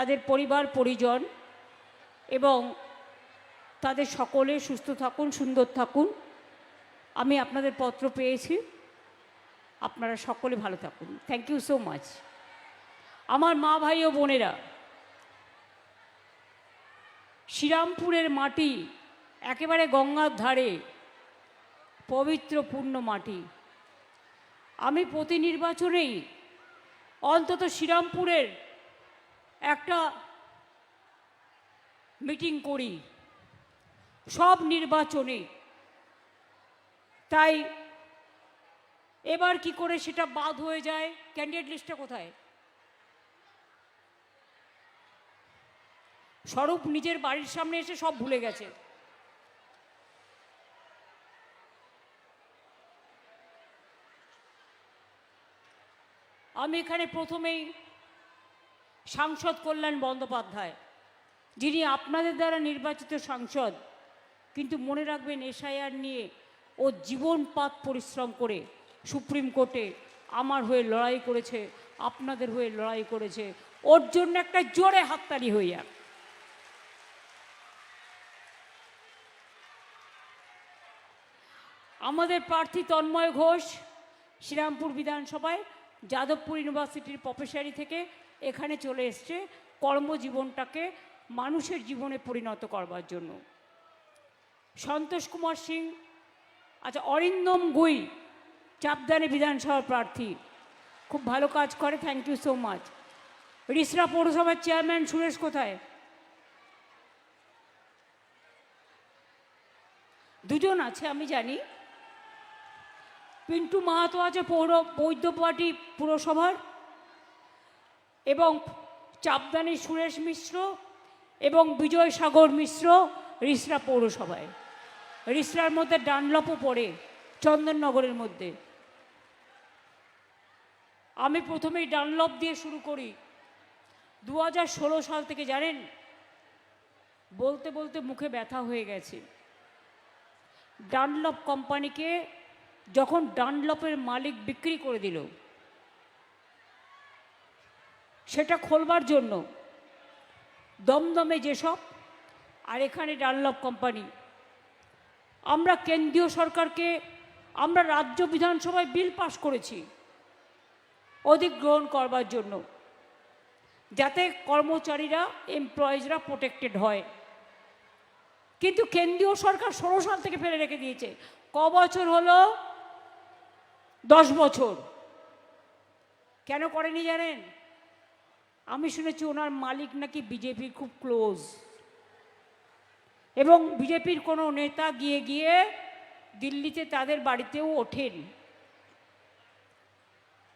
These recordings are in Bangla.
তাদের পরিবার পরিজন এবং তাদের সকলে সুস্থ থাকুন, সুন্দর থাকুন। আমি আপনাদের পত্র পেয়েছি, আপনারা সকলে ভালো থাকুন। Thank you so much. আমার মা ভাই ও বোনেরা, শ্রীরামপুরের মাটি একেবারে গঙ্গার ধারে, পবিত্র পূর্ণ মাটি। আমি প্রতি নির্বাচনেই অন্তত শ্রীরামপুরের একটা মিটিং করি, সব নির্বাচনে। তাই এবার কি করে সেটা বাদ হয়ে যায়? ক্যান্ডিডেট লিস্টটা কোথায়? স্বরূপ নিজের বাড়ির সামনে এসে সব ভুলে গেছে। আমি এখানে প্রথমেই সাংসদ কল্যাণ বন্দ্যোপাধ্যায়, যিনি আপনাদের দ্বারা নির্বাচিত সাংসদ, কিন্তু মনে রাখবেন এসআইআর নিয়ে ও জীবনপাত পরিশ্রম করে সুপ্রিম কোর্টে আমার হয়ে লড়াই করেছে, আপনাদের হয়ে লড়াই করেছে। ওর জন্য একটা জোরে হাততালি হয়ে যাক। আমাদের প্রার্থী তন্ময় ঘোষ শ্রীরামপুর বিধানসভায় যাদবপুর ইউনিভার্সিটির প্রফেসরি থেকে এখানে চলে এসছে কর্মজীবনটাকে মানুষের জীবনে পরিণত করবার জন্য। সন্তোষ কুমার সিং, আচ্ছা অরিন্দম গুই চাপদানি বিধানসভার প্রার্থী, খুব ভালো কাজ করে, thank you so much. Rishra পৌরসভার চেয়ারম্যান সুরেশ কোথায়? দুজন আছে আমি জানি। পিন্টু মাহাতো আছে বৈদ্যবাটি পুরসভার, এবং চাপদানি সুরেশ মিশ্র এবং বিজয় সাগর মিশ্র রিসরা পৌরসভায়। রিসরার মধ্যে ডানলপও পড়ে, চন্দননগরের মধ্যে। আমি প্রথমেই ডানলপ দিয়ে শুরু করি। 2016 সাল থেকে, জানেন, বলতে বলতে মুখে ব্যথা হয়ে গেছে। ডানলপ কোম্পানিকে যখন ডানলপের মালিক বিক্রি করে দিল, সেটা খোলবার জন্য দমদমে যেসব, আর এখানে ডানলপ কোম্পানি, আমরা কেন্দ্রীয় সরকারকে, আমরা রাজ্য বিধানসভায় বিল পাস করেছি অধিগ্রহণ করবার জন্য, যাতে কর্মচারীরা, এমপ্লয়িজরা প্রোটেক্টেড হয়। কিন্তু কেন্দ্রীয় সরকার 16 সাল থেকে ফেলে রেখে দিয়েছে। ক বছর হলো? 10 বছর। কেন করেনি জানেন? আমি শুনেছি ওনার মালিক নাকি বিজেপির খুব ক্লোজ, এবং বিজেপির কোনো নেতা গিয়ে গিয়ে দিল্লিতে তাদের বাড়িতেও ওঠেন।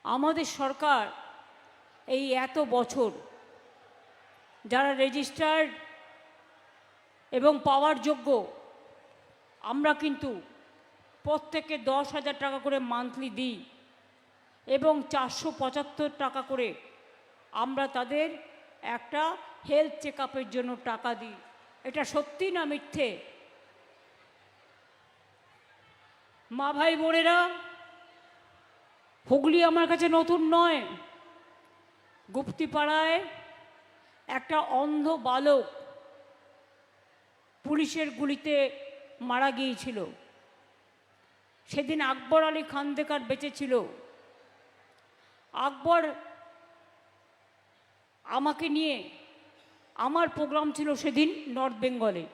আমাদের সরকার এই এত বছর যারা রেজিস্টার্ড এবং পাওয়ার যোগ্য, আমরা কিন্তু প্রত্যেকে 10,000 টাকা করে মান্থলি দিই, এবং 475 টাকা করে আমরা তাদের একটা হেলথ চেক আপের জন্য টাকা দিই। এটা সত্যি না মিথ্যে? মা ভাই বোনেরা, হুগলি আমার কাছে নতুন নয়। গুপ্তিপাড়ায় একটা অন্ধ বালক পুলিশের গুলিতে মারা গিয়েছিল। সেদিন আকবর আলী খান্দেকার বেঁচে ছিল। আকবর আমাকে নিয়ে, আমার প্রোগ্রাম ছিল সেদিন নর্থ বেঙ্গলে,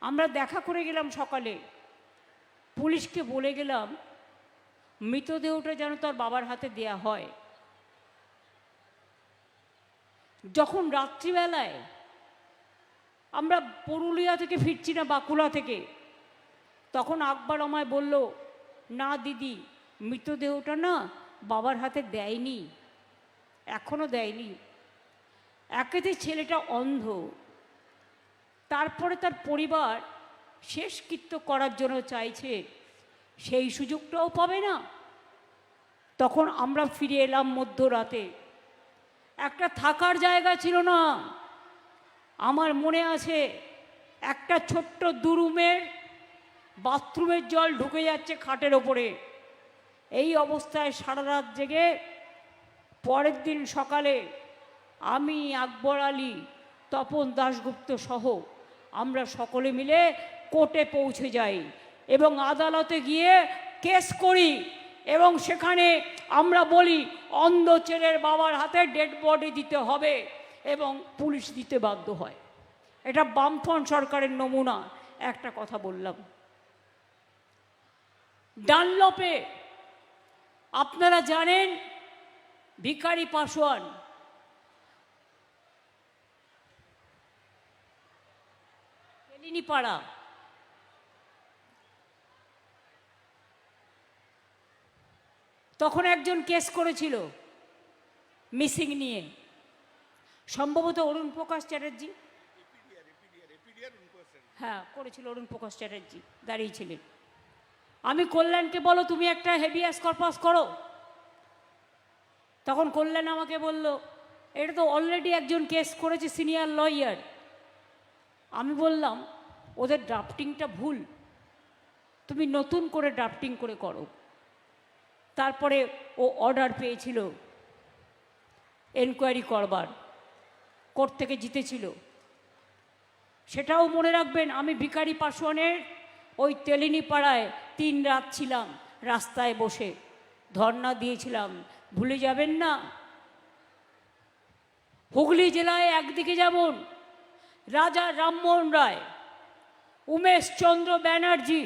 আমরা দেখা করে গেলাম সকালে। পুলিশকে বলে গেলাম মৃতদেহটা যেন তার বাবার হাতে দেয়া হয়। যখন রাত্রিবেলায় আমরা পুরুলিয়া থেকে ফিরছি না, বাঁকুড়া থেকে, তখন আকবর আমায় বলল, না দিদি, মৃতদেহটা না বাবার হাতে দেয়নি, এখনো দেয়নি। একেতে ছেলেটা অন্ধ, তারপরে তার পরিবার শেষকৃত্য করার জন্য চাইছে, সেই সুযোগটাও পাবে না। তখন আমরা ফিরে এলাম মধ্যরাতে। একটা থাকার জায়গা ছিল না। আমার মনে আছে, একটা ছোট্ট দুরুমের বাথরুমের জল ঢুকে যাচ্ছে খাটের ওপরে। এই অবস্থায় সারা রাত জেগে পরের দিন সকালে আমি, আকবর আলী, তপন দাশগুপ্ত সহ আমরা সকলে মিলে কোর্টে পৌঁছে যাই এবং আদালতে গিয়ে কেস করি এবং সেখানে আমরা বলি অন্ধ ছেলের বাবার হাতে ডেড বডি দিতে হবে এবং পুলিশ দিতে বাধ্য হয়। এটা বামফ্রন্ট সরকারের নমুনা। একটা কথা বললাম, ডানলপে আপনারা জানেন ভিখারি পাসোয়ান পাড়া, তখন একজন কেস করেছিল মিসিং নিয়ে, সম্ভবত অরুণ প্রকাশ চ্যাটার্জি, হ্যাঁ করেছিল, অরুণ প্রকাশ চ্যাটার্জি দাঁড়িয়েছিলেন। আমি কল্যাণকে বলো তুমি একটা হেভিয়াস কর্পাস করো, তখন কল্যাণ আমাকে বলল এটা তো অলরেডি একজন কেস করেছে সিনিয়র লয়ার। আমি বললাম ওদের ড্রাফটিংটা ভুল, তুমি নতুন করে ড্রাফটিং করে করো। তারপরে ও অর্ডার পেয়েছিল এনকোয়ারি করবার, কোর্ট থেকে জিতেছিল। সেটাও মনে রাখবেন, আমি ভিখারি পাসোয়ানের ওই তেলিনী পাড়ায় 3 রাত ছিলাম, রাস্তায় বসে ধর্ণা দিয়েছিলাম, ভুলে যাবেন না। হুগলি জেলায় একদিকে যেমন রাজা রামমোহন রায়, উমেশ চন্দ্র ব্যানার্জি,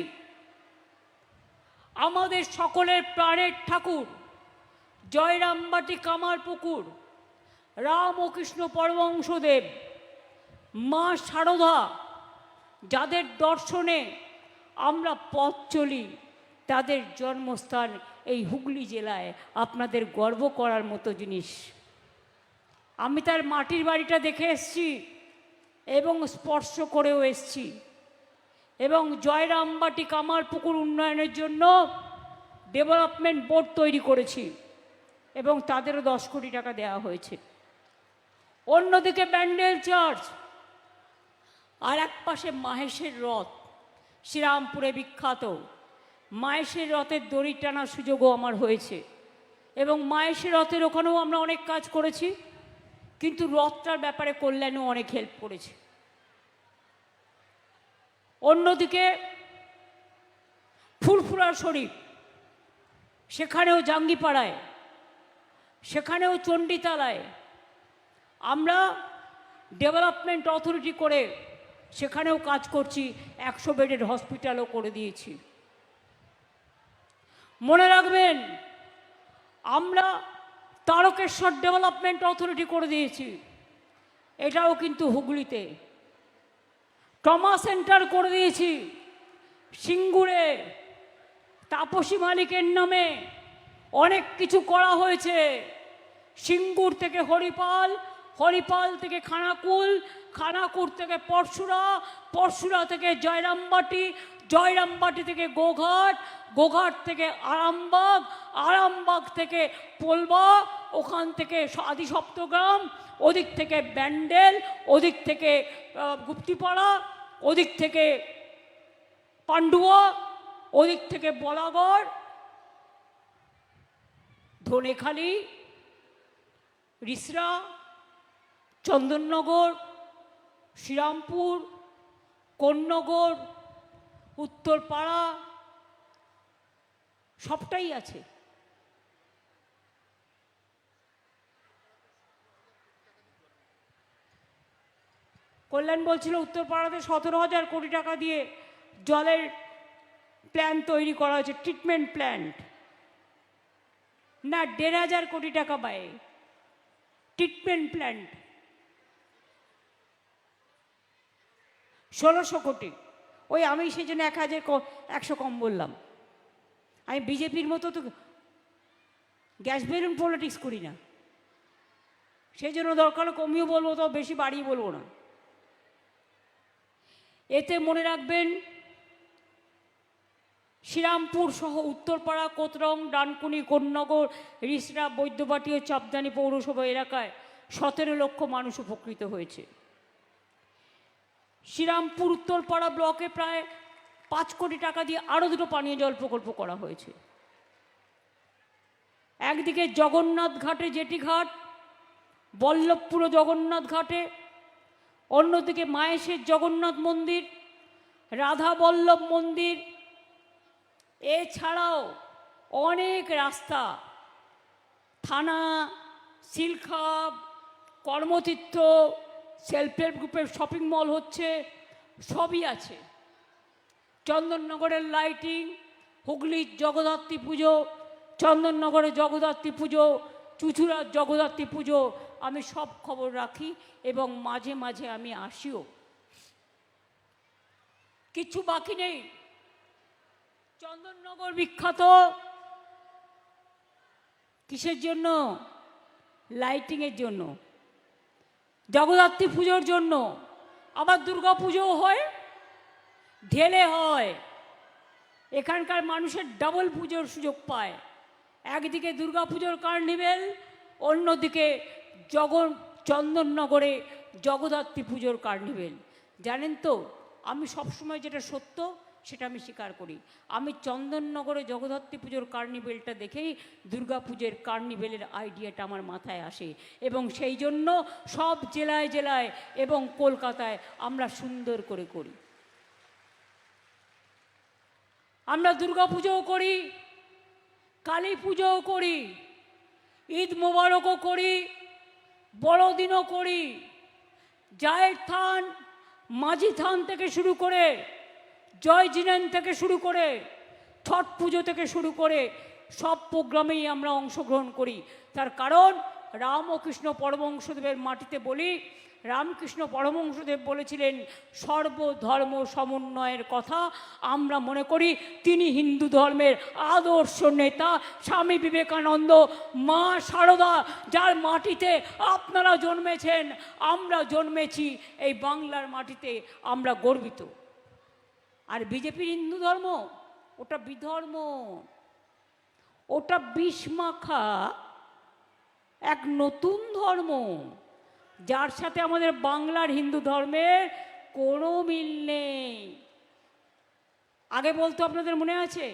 আমাদের সকলের প্রাণের ঠাকুর জয়রামবাটি কামারপুকুর রামকৃষ্ণ পরমহংসদেব, মা শারদা, যাদের দর্শনে আমরা পথ চলি, তাদের জন্মস্থান এই হুগলি জেলায় আপনাদের গর্ব করার মতো জিনিস। আমি তার মাটির বাড়িটা দেখে এসছি এবং স্পর্শ করেও এসছি এবং জয়রামবাটি কামারপুকুর উন্নয়নের জন্য ডেভেলপমেন্ট বোর্ড তৈরি করেছি এবং তাদেরও 10 কোটি টাকা দেওয়া হয়েছে। অন্যদিকে ব্যান্ডেল চার্চ, আর এক পাশে মাহেশের রথ, শ্রীরামপুরে বিখ্যাত মাহেশের রথের দড়ি টানার সুযোগও আমার হয়েছে এবং মাহেশের রথের ওখানেও আমরা অনেক কাজ করেছি, কিন্তু রথটার ব্যাপারে কল্যাণও অনেক হেল্প করেছে। অন্যদিকে ফুরফুরা শরীফ, সেখানেও জাঙ্গিপাড়ায়, সেখানেও চণ্ডীতলায় আমরা ডেভেলপমেন্ট অথরিটি করে সেখানেও কাজ করছি, 100 বেডের হসপিটালও করে দিয়েছি। মনে রাখবেন আমরা তারকেশ্বর ডেভেলপমেন্ট অথরিটি করে দিয়েছি, এটাও কিন্তু হুগলিতে। ট্রমা সেন্টার করে দিয়েছি সিঙ্গুরে, তাপসী মালিকের নামে অনেক কিছু করা হয়েছে। সিঙ্গুর থেকে হরিপাল, হরিপাল থেকে খানাকুল, খানাকুল থেকে পরশুরা, পরশুরা থেকে জয়রামবাটি, জয়রামবাটি থেকে গোঘাট, গোঘাট থেকে আরামবাগ, আরামবাগ থেকে পোলবা, ওখান থেকে আদি সপ্তগ্রাম, ওদিক থেকে ব্যান্ডেল, ওদিক থেকে গুপ্তিপাড়া, ওদিক থেকে পান্ডুয়া, ওদিক থেকে বলাগড়, ধনেখালি, রিসরা, চন্দননগর, শ্রীরামপুর, কোন্নগর, উত্তরপাড়া, সবটাই আছে। কল্যাণ বলছিল উত্তরপাড়াতে 17,000 কোটি টাকা দিয়ে জলের প্ল্যান তৈরি করা হয়েছে, ট্রিটমেন্ট প্ল্যান্ট না, 1,500 কোটি টাকা ব্যয়ে ট্রিটমেন্ট প্ল্যান্ট, 1600 কোটি। ওই আমি সেই জন্য 1,100 কম বললাম। আমি বিজেপির মতো তো গ্যাস বেলুন পলিটিক্স করি না, সেই জন্য দরকার কমিয়ে বলবো, তো বেশি বাড়িয়ে বলবো না। এতে মনে রাখবেন শ্রীরামপুর সহ উত্তরপাড়া, কোতরং, ডানকুনি, কোন্নগর, রিসরা, বৈদ্যবাটি ও চাপদানি পৌরসভা এলাকায় 17 লক্ষ মানুষ উপকৃত হয়েছে। শ্রীরামপুর উত্তরপাড়া ব্লকে প্রায় 5 কোটি টাকা দিয়ে আরও 2টো পানীয় জল প্রকল্প করা হয়েছে। একদিকে জগন্নাথ ঘাটে জেটি ঘাট, বল্লভপুর জগন্নাথ ঘাটে, অন্যদিকে মায়েশের জগন্নাথ মন্দির, রাধা বল্লভ মন্দির, এছাড়াও অনেক রাস্তা, থানা, সিলখাব, কর্মতীর্থ, সেলফ হেল্প গ্রুপের শপিং মল হচ্ছে, সবই আছে। চন্দননগরের লাইটিং, হুগলির জগদ্ধাত্রী পুজো, চন্দননগরের জগদ্ধাত্রী পুজো, চুচুড়ার জগদ্ধাত্রী পুজো, আমি সব খবর রাখি এবং মাঝে মাঝে আমি আসিও। কিচ্ছু বাকি নেই। চন্দননগর বিখ্যাত কিসের জন্য? লাইটিংয়ের জন্য, জগদ্ধাত্রী পুজোর জন্য। আবার দুর্গা পুজোও হয়, ঢেলে হয়। এখানকার মানুষের ডাবল পুজোর সুযোগ পায়। একদিকে দুর্গা পুজোর কার্নিভেল, অন্যদিকে চন্দননগরে জগদ্ধাত্রী পুজোর কার্নিভেল। জানেন তো, আমি সবসময় যেটা সত্য সেটা আমি স্বীকার করি। আমি চন্দননগরে জগদ্ধাত্রী পুজোর কার্নিভেলটা দেখেই দুর্গা পুজোর কার্নিভেলের আইডিয়াটা আমার মাথায় আসে, এবং সেই জন্য সব জেলায় জেলায় এবং কলকাতায় আমরা সুন্দর করে করি। আমরা দুর্গা পুজোও করি, কালী পুজোও করি, ঈদ মোবারকও করি, বড়দিনও করি। জায়ের থান, মাঝি থান থেকে শুরু করে, জয় জিনেন থেকে শুরু করে, ছট পুজো থেকে শুরু করে সব প্রোগ্রামেই আমরা অংশগ্রহণ করি। তার কারণ রাম ও কৃষ্ণ পরমহংসদেবের মাটিতে বলি, রামকৃষ্ণ পরমহংসদেব বলেছিলেন সর্বধর্ম সমন্বয়ের কথা। আমরা মনে করি তিনি হিন্দু ধর্মের আদর্শ নেতা। স্বামী বিবেকানন্দ, মা সারদা, যার মাটিতে আপনারা জন্মেছেন, আমরা জন্মেছি, এই বাংলার মাটিতে আমরা গর্বিত। আর বিজেপির হিন্দু ধর্ম, ওটা বিধর্ম, ওটা বিষমাখা এক নতুন ধর্ম, যার সাথে আমাদের বাংলার হিন্দু ধর্মের কোনো মিল নেই। আগে বলতো, আপনাদের মনে আছে,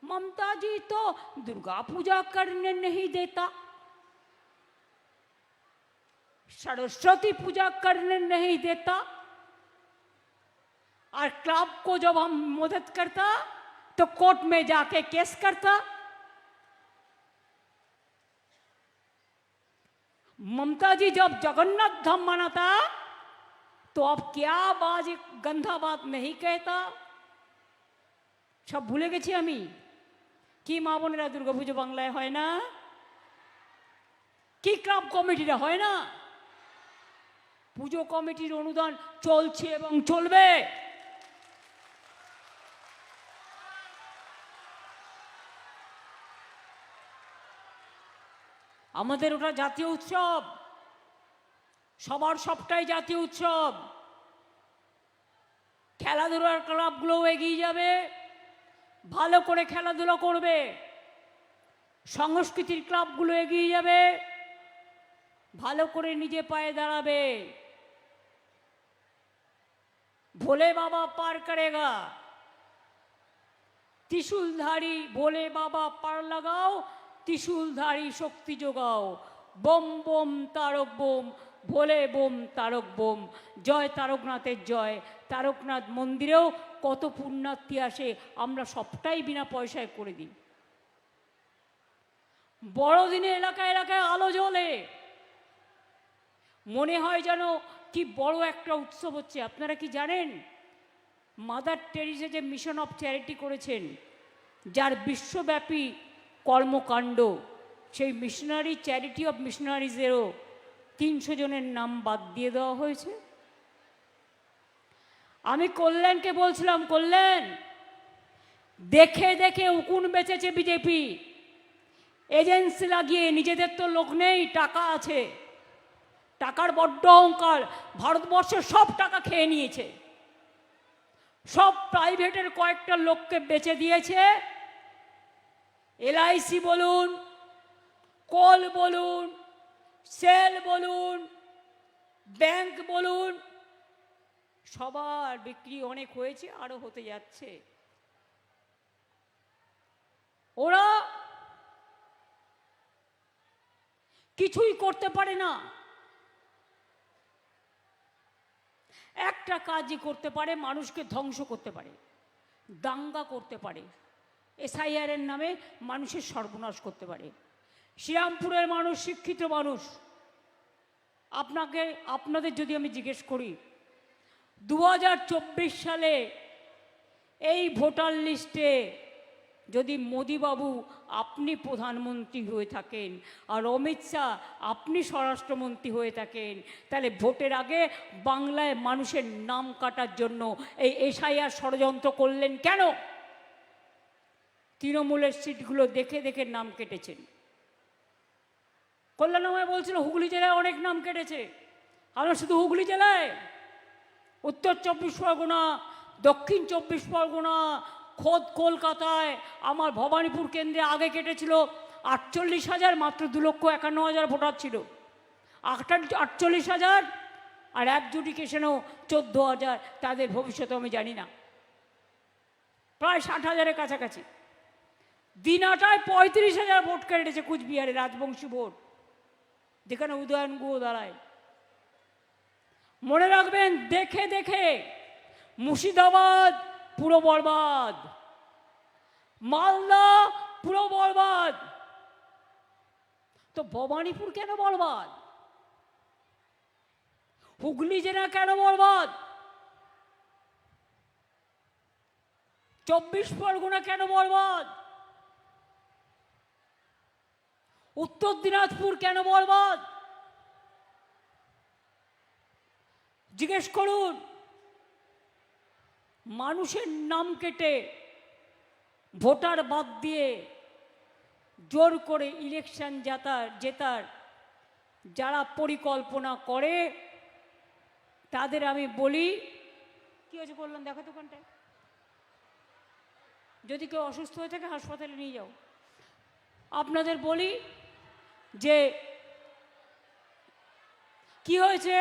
মমতাজি তো দুর্গা পূজা করনে नहीं देता, सरस्वती पूजा करने नहीं देता, और क्लब को जब हम मदद करता तो कोर्ट में जाके केस करता। ममता जी जब जगन्नाथ धाम मनाता तो अब क्या बाज गंधा बात नहीं कहता। सब भूले गेছি আমি। কি মা বোনেরা দুর্গা পুজো বাংলায় হয় না? কি ক্লাব কমিটিরা হয় না? পুজো কমিটির অনুদান চলছে এবং চলবে। আমাদের ওটা জাতীয় উৎসব, সবার সবটাই জাতীয় উৎসব। খেলাধুলার ক্লাবগুলোও এগিয়ে যাবে, ভালো করে খেলাধুলা করবে। সংস্কৃতির ক্লাবগুলো এগিয়ে যাবে, ভালো করে নিজে পায়ে দাঁড়াবে। ভোলে বাবা পার করেগা, ত্রিশূলধারী ভোলে বাবা পার লাগাও, ত্রিশূলধারী শক্তি যোগাও। বোম বোম তারক বোম, ভোলে বোম তারক বোম। জয় তারকনাথের জয়। তারকনাথ মন্দিরেও কত পুণ্যার্থী আসে, আমরা সবটাই বিনা পয়সায় করে দিই। বড়দিনে এলাকায় এলাকায় আলো জ্বলে, মনে হয় যেন কি বড় একটা উৎসব হচ্ছে। আপনারা কি জানেন, মাদার টেরিজা যে মিশন অফ চ্যারিটি করেছেন, যার বিশ্বব্যাপী কর্মকাণ্ড, সেই মিশনারি চ্যারিটি অফ মিশনারিজেরও 300 জনের নাম বাদ দিয়ে দেওয়া হয়েছে। আমি কল্যাণকে বলছিলাম, কল্যাণ, দেখে দেখে উকুন বেচেছে বিজেপি, এজেন্সি লাগিয়ে। নিজেদের তো লোক নেই, টাকা আছে, টাকার বড্ড অহংকার। ভারতবর্ষের সব টাকা খেয়ে নিয়েছে, সব প্রাইভেটের কয়েকটা লোককে বেচে দিয়েছে। এলআইসি বলুন, কোল বলুন, সেল বলুন, ব্যাংক বলুন, সবার বিক্রি অনেক হয়েছে, আরো হতে যাচ্ছে। ওরা কিছুই করতে পারে না। একটা কাজই করতে পারে, মানুষকে ধ্বংস করতে পারে, দাঙ্গা করতে পারে, এসআইআর এর নামে মানুষের সর্বনাশ করতে পারে। শ্রীরামপুরের মানুষ শিক্ষিত মানুষ। আপনাদের যদি আমি জিজ্ঞেস করি 2024 সালে এই ভোটার লিস্টে যদি মোদিবাবু আপনি প্রধানমন্ত্রী হয়ে থাকেন আর অমিত শাহ আপনি স্বরাষ্ট্রমন্ত্রী হয়ে থাকেন, তাহলে ভোটের আগে বাংলায় মানুষের নাম কাটার জন্য এই এসআইআর ষড়যন্ত্র করলেন কেন? তৃণমূলের সিটগুলো দেখে দেখে নাম কেটেছেন। কল্যাণময় বলছিল হুগলি জেলায় অনেক নাম কেটেছে। আমরা শুধু হুগলি জেলায়, উত্তর 24 পরগনা, দক্ষিণ 24 পরগনা, খোদ কলকাতায়, আমার ভবানীপুর কেন্দ্রে আগে কেটেছিল 48,000, মাত্র 2,51,000 ভোটার ছিল। 48,000 আর অ্যাডজুডিকেশনও 14,000। তাদের ভবিষ্যতে আমি জানি না, প্রায় 60,000-এর কাছাকাছি। দিনাটায় 35,000 ভোট কেটেছে কুচবিহারে, রাজবংশী ভোট, যেখানে উদয়ন গুহ দাঁড়ায়। মনে রাখবেন, দেখে দেখে মুর্শিদাবাদ পুরো বরবাদ, মালদা পুরো বরবাদ, তো ভবানীপুর কেন বরবাদ? হুগলি জেলা কেন বরবাদ? 24 পরগনা কেন বরবাদ? উত্তর দিনাজপুর কেন বরবাদ? জিজ্ঞেস করুন। মানুষের নাম কেটে, ভোটার বাদ দিয়ে জোর করে ইলেকশন জেতার যারা পরিকল্পনা করে, তাদের আমি বলি, কি হয়েছে বললাম, দেখো দোকানটায়, যদি কেউ অসুস্থ হয়ে থাকে হাসপাতালে নিয়ে যাও। আপনাদের বলি যে কি হয়েছে,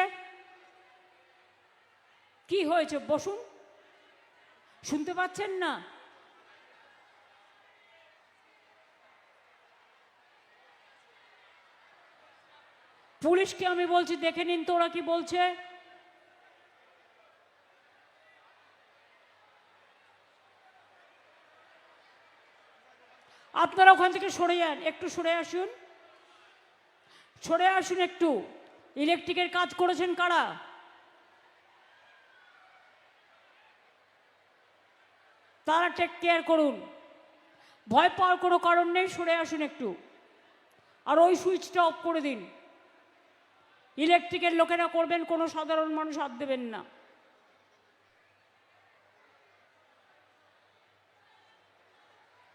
কি হয়েছে, বসুন। শুনতে পাচ্ছেন না? পুলিশকে আমি বলছি, দেখে নিন তো ওরা কি বলছে। আপনারা ওখান থেকে সরে যান, একটু সরে আসুন, সরে আসুন একটু। ইলেকট্রিকের কাজ করেছেন কারা? তারা টেক কেয়ার করুন, ভয় পাওয়ার কোনো কারণ নেই, সরে আসুন একটু। আর ওই সুইচটা অফ করে দিন। ইলেকট্রিকের লোকেরা করবেন, কোনো সাধারণ মানুষ হাত দেবেন না।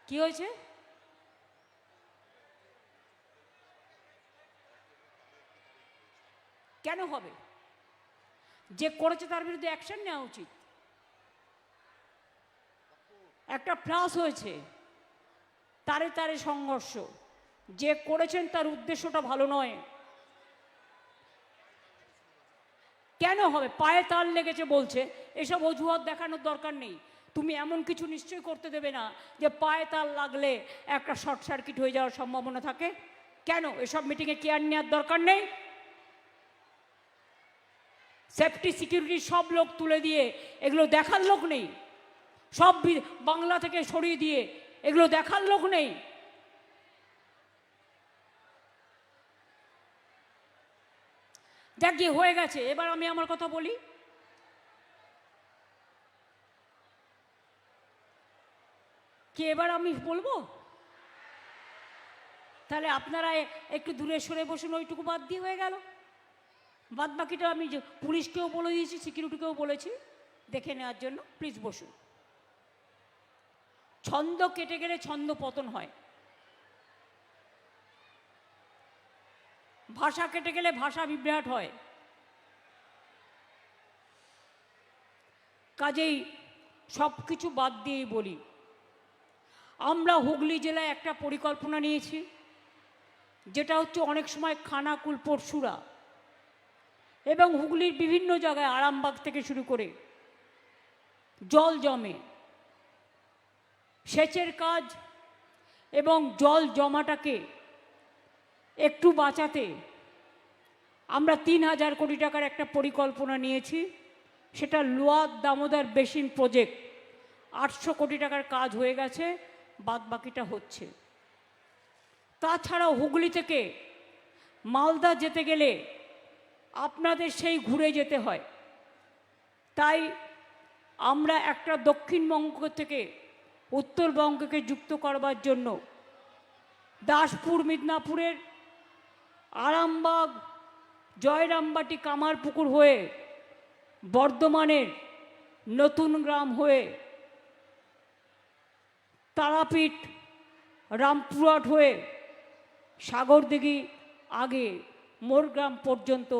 কি হয়েছে? কেন হবে? যে করেছে তার বিরুদ্ধে অ্যাকশন নেওয়া উচিত। একটা প্লাস হয়েছে, তারে তারে সংঘর্ষ। যে করেছেন তার উদ্দেশ্যটা ভালো নয়। কেন হবে? পায়ে তার লেগেছে বলছে, এসব অজুহাত দেখানোর দরকার নেই। তুমি এমন কিছু নিশ্চয়ই করতে দেবে না যে পায়ে তার লাগলে একটা শর্ট সার্কিট হয়ে যাওয়ার সম্ভাবনা থাকে। কেন? এসব মিটিংয়ে কেয়ার নেওয়ার দরকার নেই। সেফটি সিকিউরিটি সব লোক তুলে দিয়ে এগুলো দেখার লোক নেই, সব বাংলা থেকে সরিয়ে দিয়ে এগুলো দেখার লোক নেই। দেখ গিয়ে হয়ে গেছে। এবার আমি আমার কথা বলি। কি এবার আমি বলবো? তাহলে আপনারা একটু দূরে সরে বসুন, ওইটুকু বাদ দিয়ে হয়ে গেল। বাদ বাকিটা আমি পুলিশকেও বলে দিয়েছি, সিকিউরিটিকেও বলেছি দেখে নেওয়ার জন্য। প্লিজ বসুন। ছন্দ কেটে গেলে ছন্দ পতন হয়, ভাষা কেটে গেলে ভাষা বিভ্রাট হয়। কাজেই সব কিছু বাদ দিয়েই বলি, আমরা হুগলি জেলায় একটা পরিকল্পনা নিয়েছি, যেটা হচ্ছে অনেক সময় খানাকুল পরশুরা এবং হুগলির বিভিন্ন জায়গায় আরামবাগ থেকে শুরু করে জল জমে। সেচের কাজ এবং জল জমাটাকে একটু বাঁচাতে আমরা 3,000 কোটি টাকার একটা পরিকল্পনা নিয়েছি। সেটা লোয়ার দামোদর বেসিন প্রজেক্ট, 800 কোটি টাকার কাজ হয়ে গেছে, বাদ বাকিটা হচ্ছে। তাছাড়াও হুগলি থেকে মালদা যেতে গেলে আপনাদের সেই ঘুরে যেতে হয়। তাই আমরা একটা দক্ষিণবঙ্গ থেকে উত্তরবঙ্গকে যুক্ত করবার জন্য দাসপুর মিদনাপুরের আরামবাগ জয়রামবাটি কামারপুকুর হয়ে বর্ধমানের নতুন গ্রাম হয়ে তারাপীঠ রামপুরহাট হয়ে সাগরদিঘি আগে মোরগ্রাম পর্যন্ত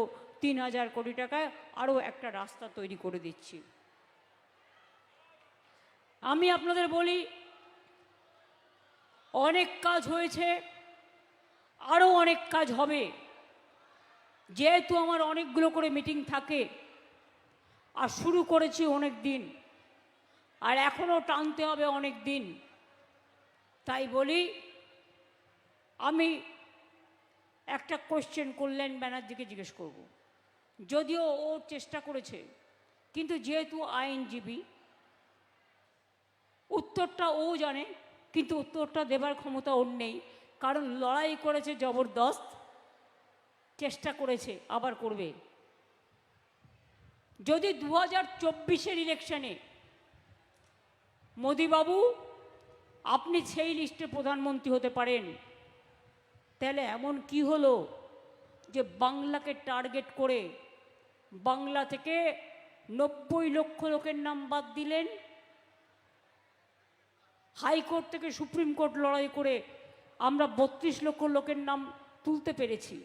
3,000 কোটি টাকায় আরও একটা রাস্তা তৈরি করে দিচ্ছি। আমি আপনাদের বলি, অনেক কাজ হয়েছে, আরও অনেক কাজ হবে। যেহেতু আমার অনেকগুলো করে মিটিং থাকে আর শুরু করেছি অনেক দিন, আর এখনও টানতে হবে অনেক দিন, তাই বলি আমি একটা কোশ্চেন কল্যাণ ব্যানার্জিকে জিজ্ঞেস করব। যদিও ও চেষ্টা করেছে, কিন্তু যেহেতু আইনজীবী, উত্তরটা ও জানে, কিন্তু উত্তরটা দেবার ক্ষমতা ওর নেই, কারণ লড়াই করেছে জবরদস্ত, চেষ্টা করেছে, আবার করবে। যদি 2024-এর ইলেকশনে মোদিবাবু আপনি সেই লিস্টে প্রধানমন্ত্রী হতে পারেন, তাহলে এমন কি হলো যে বাংলাকে টার্গেট করে বাংলা থেকে 90 লক্ষ লোকের নাম বাদ দিলেন? হাইকোর্ট থেকে সুপ্রিম কোর্ট লড়াই করে আমরা 32 লক্ষ লোকের নাম তুলতে পেরেছি,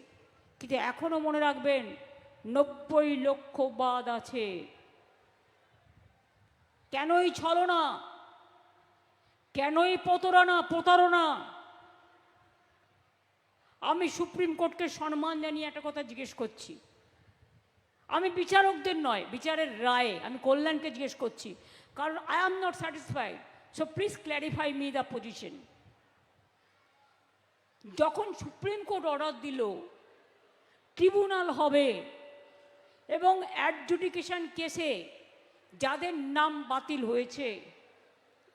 কিন্তু এখনো মনে রাখবেন 90 লক্ষ বাদ আছে। কেনই ছলনা, কেনই প্রতারণা? আমি সুপ্রিম কোর্টকে সম্মান জানিয়ে একটা কথা জিজ্ঞেস করছি, আমি বিচারকদের নয়, বিচারের রায়ে আমি কল্যাণকে জিজ্ঞেস করছি, কারণ I am not satisfied, so please clarify me the position. যখন সুপ্রিম কোর্ট অর্ডার দিল ট্রিব্যুনাল হবে এবং অ্যাডজুডিকেশন কেসে যাদের নাম বাতিল হয়েছে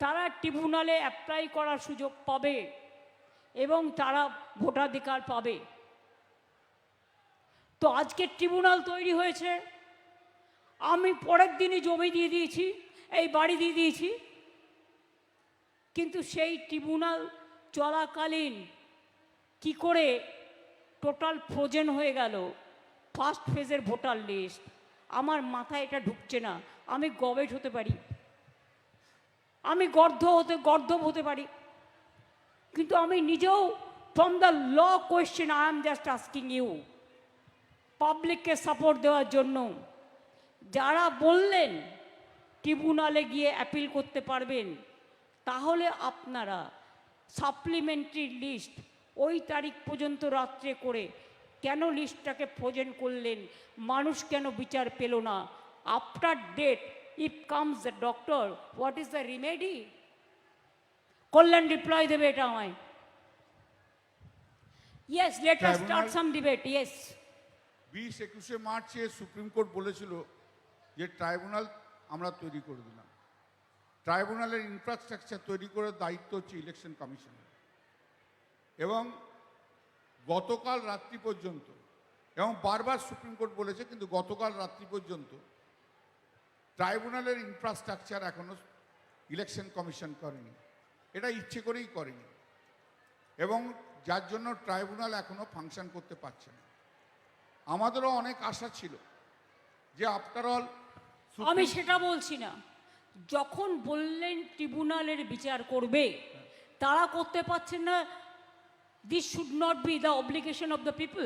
তারা ট্রিব্যুনালে অ্যাপ্লাই করার সুযোগ পাবে এবং তারা ভোটাধিকার পাবে, তো আজকে ট্রিব্যুনাল তৈরি হয়েছে, আমি পরের দিনই জমি দিয়ে দিয়েছি, এই বাড়ি দিয়ে দিয়েছি, কিন্তু সেই ট্রিব্যুনাল চলাকালীন কি করে টোটাল ফ্রোজেন হয়ে গেল ফার্স্ট ফেজের ভোটার লিস্ট? আমার মাথায় এটা ঢুকছে না। আমি গবেট হতে পারি, আমি গর্ধব হতে পারি, কিন্তু আমি নিজেও from the law question I am just asking you, পাবলিককে সাপোর্ট দেওয়ার জন্য যারা বললেন ট্রিব্যুনালে গিয়ে অ্যাপিল করতে পারবেন, তাহলে আপনারা সাপ্লিমেন্টারি লিস্ট ওই তারিখ পর্যন্ত রাত্রে করে কেন লিস্টটাকে ফ্রোজেন করলেন? মানুষ কেন বিচার পেল না? After date if comes the doctor, what is the remedy? Kalyan reply দেবে এটা আমায়। Yes, let us start some debate. Yes, 20-21 মার্চে সুপ্রিম কোর্ট বলেছিল যে ট্রাইব্যুনাল আমরা তৈরি করে দিলাম। ট্রাইব্যুনালের ইনফ্রাস্ট্রাকচার তৈরি করার দায়িত্ব হচ্ছে ইলেকশন কমিশনের, এবং গতকাল রাত্রি পর্যন্ত, এবং বারবার সুপ্রিম কোর্ট বলেছে, কিন্তু গতকাল রাত্রি পর্যন্ত ট্রাইব্যুনালের ইনফ্রাস্ট্রাকচার এখনো ইলেকশন কমিশন করেনি। এটা ইচ্ছে করেই করেনি, এবং যার জন্য ট্রাইব্যুনাল এখনো ফাংশন করতে পারছে না। আমাদেরও অনেক আশা ছিল যে আফটার অল, আমি সেটা বলছি না। যখন বললেন ট্রিব্যুনালের বিচার করবে, তারা করতে পারছেন না, this should not be the obligation of the people.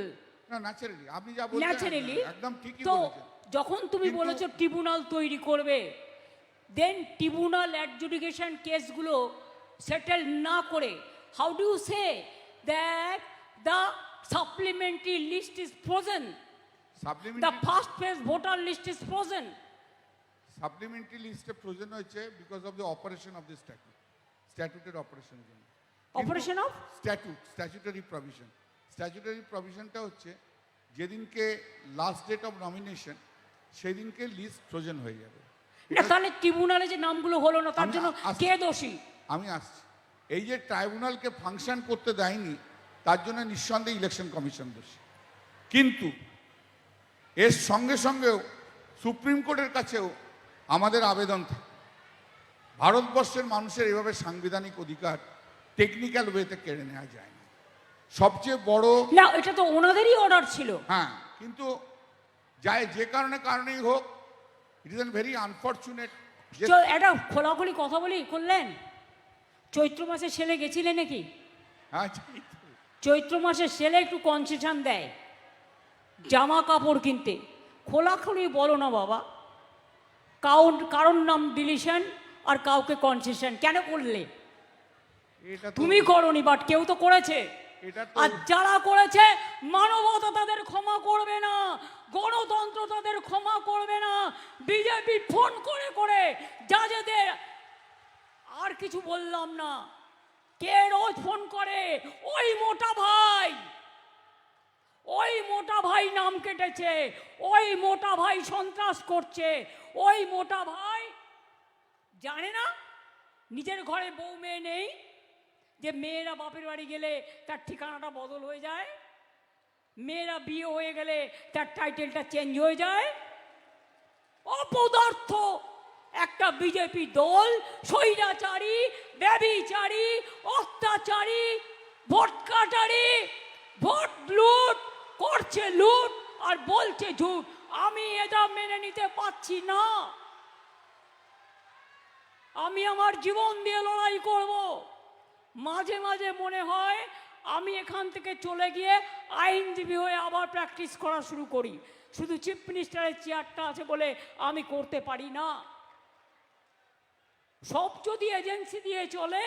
না, ন্যাচারালি আপনি যা বলছেন ন্যাচারালি একদম ঠিকই তো বলেছেন। যখন তুমি বলেছো ট্রিব্যুনাল তৈরি করবে, দেন ট্রিব্যুনাল অ্যাডজুডিকেশন কেসগুলো সেটেল না করে, how do you say that the supplementary list is frozen, the first phase voter list is frozen? Supplementary লিস্টে ফ্রোজেন হয়েছে because of the operation of the স্ট্যাটুটের অপারেশনের জন্য। Operation of statutory provision, statutory প্রভিশনটা হচ্ছে যেদিনকে লাস্ট ডেট অফ নমিনেশন সেদিনকে লিস্ট ফ্রোজেন হয়ে যাবে। না তাহলে ট্রিব্যুনালে যে নামগুলো হলো না তার জন্য কে দোষী? আমি আসছি, এই যে ট্রাইব্যুনালকে ফাংশন করতে দেয়নি তার জন্য নিঃসন্দেহে ইলেকশন কমিশন দোষী। কিন্তু এর সঙ্গে সঙ্গেও সুপ্রিম কোর্টের কাছেও আমাদের আবেদন থাকে, ভারতবর্ষের মানুষের এভাবে সাংবিধানিক অধিকার টেকনিক্যাল ওয়েতে কেড়ে নেওয়া যায় না। সবচেয়ে বড় না, এটা তো ওনাদেরই অর্ডার ছিল। হ্যাঁ, কিন্তু যায় যে কারণেই হোক, ইট ইজ ভেরি আনফর্চুনেট। একটা খোলাখুলি কথা বলি করলেন, চৈত্র মাসে সেলে গেছিলেন নাকি? হ্যাঁ, চৈত্র মাসে সেলে একটু কনসেশন দেয় জামা কাপড় কিনতে। খোলাখুলি বলো না বাবা, কারণ নাম ডিলিশন আর কাউকে কনসেশন কেন করলে? এটা তুমি করনি, বাট কেউ তো করেছে। এটা তো আর যারা করেছে মানবতা তাদের ক্ষমা করবে না, গণতন্ত্র তাদের ক্ষমা করবে না। বিজেপি ফোন করে করে জাজেদের, আর কিছু বললাম না, কে রোজ ফোন করে? ওই মোটা ভাই, ওই মোটা ভাই নাম কেটেছে, ওই মোটা ভাই সন্ত্রাস করছে, ওই মোটা ভাই জানে না নিজের ঘরে বউ মেয়ে নেই, যে মেয়েরা বাপের বাড়ি গেলে তার ঠিকানাটা বদল হয়ে যায়, মেয়েরা বিয়ে হয়ে গেলে তার টাইটেলটা চেঞ্জ হয়ে যায়। অপদার্থ একটা বিজেপি দল, স্বৈরাচারী, ব্যভিচারী, অত্যাচারী, ভোট কাটারি, ভোট লুট করছে, লুট আর বলছে ঝুট। আমি এটা মেনে নিতে পারছি না। আমি আমার জীবন দিয়ে লড়াই করব। মাঝে মাঝে মনে হয় আমি এখান থেকে চলে গিয়ে আইনজীবী হয়ে আবার প্র্যাকটিস করা শুরু করি। শুধু চিফ মিনিস্টারের চেয়ারটা আছে বলে আমি করতে পারি না। সব যদি এজেন্সি দিয়ে চলে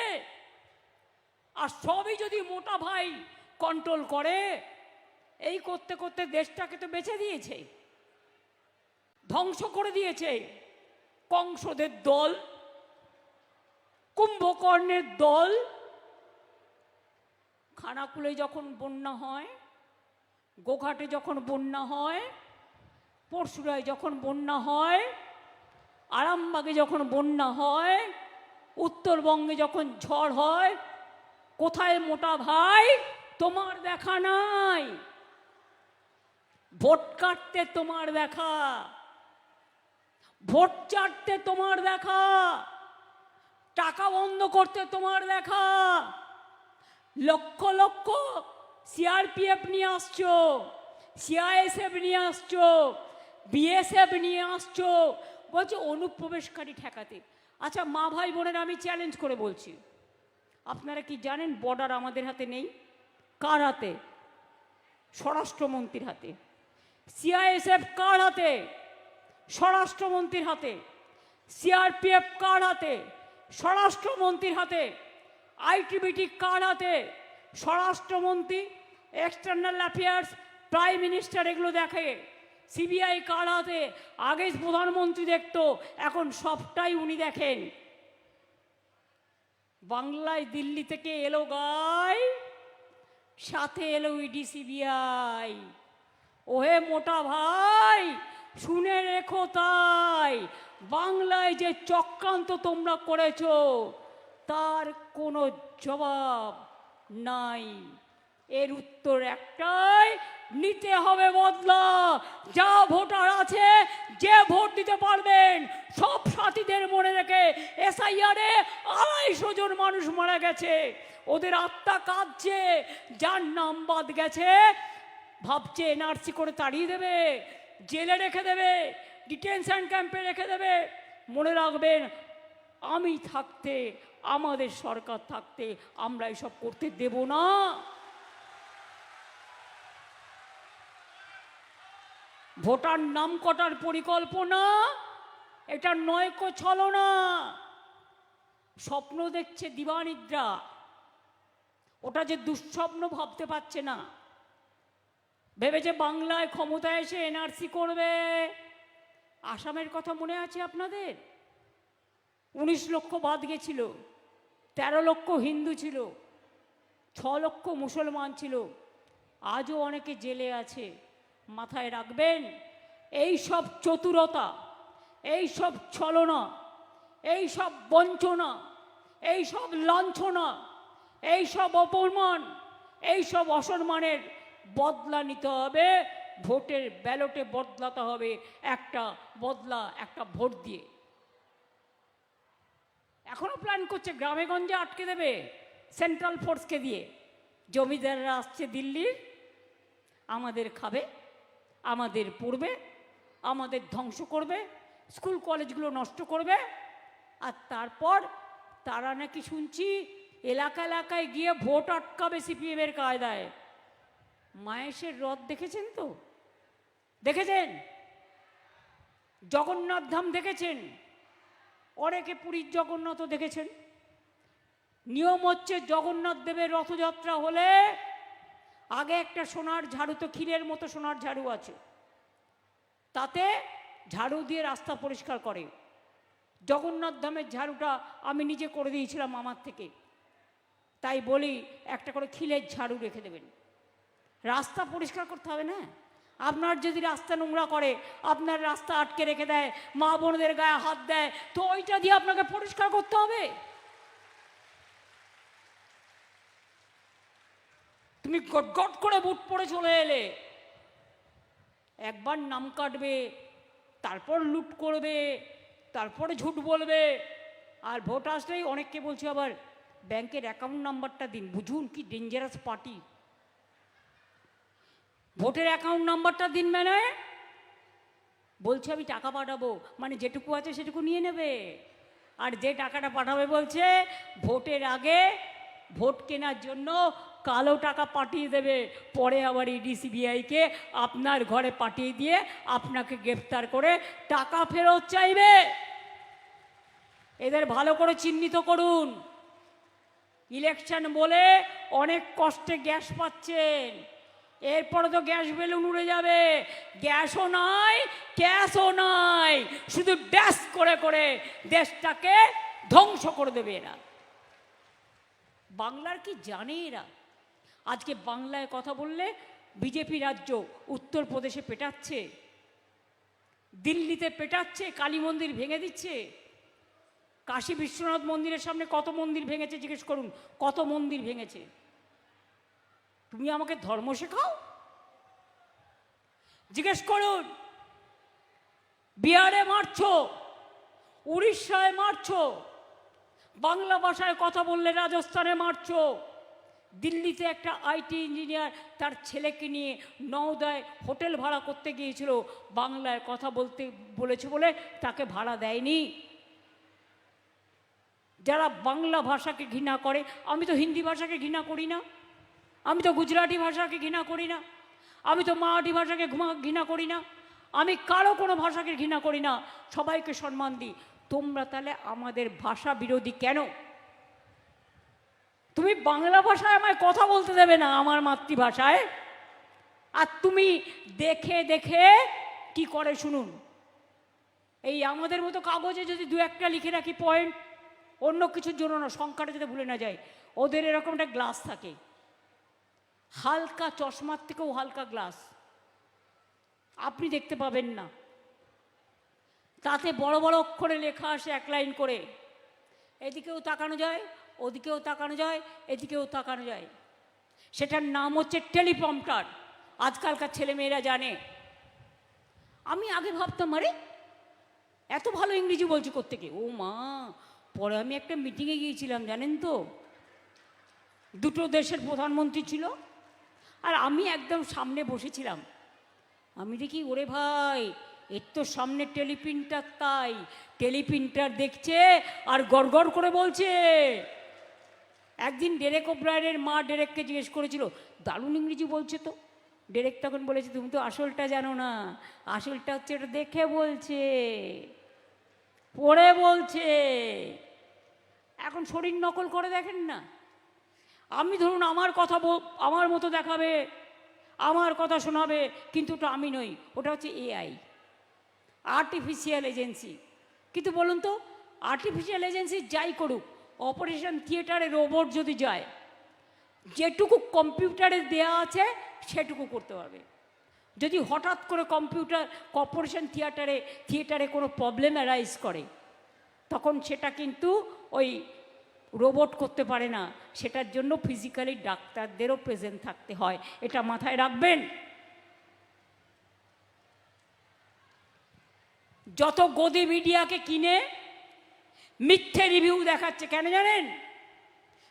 আর সবই যদি মোটা ভাই কন্ট্রোল করে, এই করতে করতে দেশটাকে তো বেঁচে দিয়েছে, ধ্বংস করে দিয়েছে। কংসদের দল, কুম্ভকর্ণের দল। খানাকুলে যখন বন্যা হয়, গোঘাটে যখন বন্যা হয়, পরশুরায় যখন বন্যা হয়, আরামবাগে যখন বন্যা হয়, উত্তরবঙ্গে যখন ঝড় হয়, কোথায় মোটা ভাই? তোমার দেখা নাই। ভোট কাটতে তোমার দেখা, ভোট চাটতে তোমার দেখা, টাকা বন্ধ করতে তোমার দেখা। লক্ষ লক্ষ সিআরপিএফ নিয়ে আসছো, সিআইএসএফ নিয়ে আসছো, বিএসএফ নিয়ে আসছো, বলছে অনুপ্রবেশকারী ঠেকাতে। আচ্ছা মা ভাই বোনেরা, আমি চ্যালেঞ্জ করে বলছি, আপনারা কি জানেন বর্ডার আমাদের হাতে নেই? কার হাতে? স্বরাষ্ট্রমন্ত্রীর হাতে। সিআইএসএফ কার হাতে? স্বরাষ্ট্রমন্ত্রীর হাতে। সিআরপিএফ কার হাতে? স্বরাষ্ট্রমন্ত্রীর হাতে। আইটিবিটি কার হাতে? স্বরাষ্ট্রমন্ত্রী, এক্সটার্নাল অ্যাফেয়ার্স, প্রাইম মিনিস্টার এগুলো দেখে। সিবিআই কার হাতে? আগে প্রধানমন্ত্রী দেখতো, এখন সবটাই উনি দেখেন। বাংলায় দিল্লি থেকে এলো গাই, সাথে এলো ইডি সিবিআই। ওহে মোটা ভাই, শুনে রেখো তাই, বাংলায় যে চক্রান্ত তোমরা করেছো তার কোনো জবাব নাই। এর উত্তর একটাই, নিতে হবে বদলা। যা ভোটার আছে, যে ভোট দিতে পারবেন, সব সাথীদের মনে রেখে, এসআইআরে 250 জন মানুষ মারা গেছে, ওদের আত্মা কাঁদছে। যার নাম বাদ গেছে ভাবছে এনআরসি করে তাড়িয়ে দেবে, জেলে রেখে দেবে, ডিটেনশন ক্যাম্পে রেখে দেবে। মনে রাখবেন, আমি থাকতে, আমাদের সরকার থাকতে আমরা এসব করতে দেব না। ভোটার নাম কটার পরিকল্পনা এটা নয়কো ছলনা। স্বপ্ন দেখছে দিবানিদ্রা, ওটা যে দুঃস্বপ্ন ভাবতে পারছে না। ভেবেছে বাংলায় ক্ষমতায় এসে এনআরসি করবে। আসামের কথা মনে আছে আপনাদের? 19 লক্ষ বাদ গেছিল, 13 লক্ষ হিন্দু ছিল, 6 লক্ষ মুসলমান ছিল। আজও অনেকে জেলে আছে। মাথায় রাখবেন, এই সব চতুরতা, এই সব ছলনা, এই সব বঞ্চনা, এই সব লাঞ্ছনা, এই সব অপমান, এই সব অসম্মানের বদলা নিতে হবে ভোটের ব্যালটে, বদলাতে হবে একটা বদলা, একটা ভোট দিয়ে। এখনো প্ল্যান করছে গ্রামে গঞ্জে আটকে দেবে সেন্ট্রাল ফোর্সকে দিয়ে। জমিদাররা আসছে দিল্লির, আমাদের খাবে, আমাদের পড়বে, আমাদের ধ্বংস করবে, স্কুল কলেজগুলো নষ্ট করবে। আর তারপর তারা নাকি শুনছি এলাকা এলাকায় গিয়ে ভোট আটকাবে সিপিএমের কায়দায়। মাহেশের রথ দেখেছেন তো? দেখেছেন? জগন্নাথ ধাম দেখেছেন? অনেকে পুরীর জগন্নাথও দেখেছেন। নিয়ম হচ্ছে জগন্নাথ দেবের রথযাত্রা হলে আগে একটা সোনার ঝাড়ু, তো ক্ষীরের মতো সোনার ঝাড়ু আছে, তাতে ঝাড়ু দিয়ে রাস্তা পরিষ্কার করে। জগন্নাথ ধামের ঝাড়ুটা আমি নিজে করে দিয়েছিলাম আমার থেকে, তাই বলি একটা করে ক্ষীরের ঝাড়ু রেখে দেবেন। রাস্তা পরিষ্কার করতে হবে না? আপনার যদি রাস্তা নোংরা করে, আপনার রাস্তা আটকে রেখে দেয়, মা বোনদের গায়ে হাত দেয়, তো ওইটা দিয়ে আপনাকে পরিষ্কার করতে হবে। তুমি গট করে বুট পরে চলে এলে, একবার নাম কাটবে, তারপর লুট করবে, তারপরে ঝুট বলবে, আর ভোট আসলেই অনেককে বলছে আবার ব্যাংকের অ্যাকাউন্ট নাম্বারটা দিন। বুঝুন কি ডেঞ্জারাস পার্টি। ভোটের অ্যাকাউন্ট নাম্বারটা দিন মানে বলছে আমি টাকা পাঠাবো, মানে যেটুকু আছে সেটুকু নিয়ে নেবে। আর যে টাকাটা পাঠাবে বলছে ভোটের আগে ভোট কেনার জন্য কালো টাকা পাঠিয়ে দেবে, পরে আবার ইডি সিবিআইকে আপনার ঘরে পাঠিয়ে দিয়ে আপনাকে গ্রেফতার করে টাকা ফেরত চাইবে। এদের ভালো করে চিহ্নিত করুন। ইলেকশন বলে অনেক কষ্টে গ্যাস পাচ্ছেন, এরপরে তো গ্যাস বেলুন উড়ে যাবে। গ্যাসও নাই, ক্যাশও নাই, শুধু ড্যাশ করে করে দেশটাকে ধ্বংস করে দেবে এরা। বাংলার কি জানে এরা? আজকে বাংলায় কথা বললে বিজেপি রাজ্য উত্তরপ্রদেশে পেটাচ্ছে, দিল্লিতে পেটাচ্ছে, কালী মন্দির ভেঙে দিচ্ছে। কাশী বিশ্বনাথ মন্দিরের সামনে কত মন্দির ভেঙেছে জিজ্ঞেস করুন, কত মন্দির ভেঙেছে। তুমি আমাকে ধর্ম শেখাও? জিজ্ঞেস করুন। বিহারে মারছো, উড়িষ্যায় মারছো, বাংলা ভাষায় কথা বললে রাজস্থানে মারছো, দিল্লিতে একটা আইটি ইঞ্জিনিয়ার তার ছেলেকে নিয়ে নওদায় হোটেল ভাড়া করতে গিয়েছিল, বাংলায় কথা বলতে বলেছে বলে তাকে ভাড়া দেয়নি। যারা বাংলা ভাষাকে ঘৃণা করে, আমি তো হিন্দি ভাষাকে ঘৃণা করি না, আমি তো গুজরাটি ভাষাকে ঘৃণা করি না, আমি তো মারাঠি ভাষাকে ঘৃণা করি না, আমি কারো কোনো ভাষাকে ঘৃণা করি না, সবাইকে সম্মান দিই। তোমরা তাহলে আমাদের ভাষা বিরোধী কেন? তুমি বাংলা ভাষায় আমায় কথা বলতে দেবে না আমার মাতৃভাষায়, আর তুমি দেখে দেখে কি করে শুনুন। এই আমাদের মতো কাগজে যদি দু একটা লিখে রাখি পয়েন্ট, অন্য কিছুর জন্য না, সংখ্যাটা যাতে ভুলে না যায়, ওদের এরকম একটা গ্লাস থাকে, হালকা চশমার থেকেও হালকা গ্লাস, আপনি দেখতে পাবেন না, তাতে বড় বড় অক্ষরে লেখা আসে এক লাইন করে, এদিকেও তাকানো যায়, ওদিকেও তাকানো যায়, এদিকেও তাকানো যায়। সেটার নাম হচ্ছে টেলিপ্রম্পটার। আজকালকার ছেলেমেয়েরা জানে। আমি আগে ভাবতাম আরে এত ভালো ইংরেজি বলছি কোত্থেকে, ও মা, পরে আমি একটা মিটিংয়ে গিয়েছিলাম জানেন তো, দুটো দেশের প্রধানমন্ত্রী ছিল আর আমি একদম সামনে বসেছিলাম। আমি দেখি ওরে ভাই, এর তো সামনে টেলিপ্রিন্টার, তাই টেলিপ্রিন্টার দেখছে আর গড়গড় করে বলছে। একদিন ডেরেক ওব্রায়েনের মা ডেরেককে জিজ্ঞেস করেছিল, দারুণ ইংরেজি বলছে তো। ডেরেক তখন বলেছে, তুমি তো আসলটা জানো না, আসলটা হচ্ছে এটা দেখে বলছে, পড়ে বলছে। এখন শরীর নকল করে দেখেন না। আমি ধরুন আমার কথা আমার মতো দেখাবে, আমার কথা শোনাবে, কিন্তু ওটা আমি নই, ওটা হচ্ছে এআই, আর্টিফিশিয়াল এজেন্সি। কিন্তু বলুন তো, আর্টিফিশিয়াল এজেন্সি যাই করুক, অপারেশন থিয়েটারে রোবট যদি যায়, যেটুকু কম্পিউটারে দেয়া আছে সেটুকু করতে পারবে। যদি হঠাৎ করে কম্পিউটার কর্পোরেশন থিয়েটারে কোনো প্রবলেম অ্যারাইজ করে, তখন সেটা কিন্তু ওই রোবট করতে পারে না, সেটার জন্য ফিজিক্যালি ডাক্তারদেরও প্রেজেন্ট থাকতে হয়, এটা মাথায় রাখবেন। যত গদি মিডিয়াকে কিনে মিথ্যে রিভিউ দেখাচ্ছে, কেন জানেন?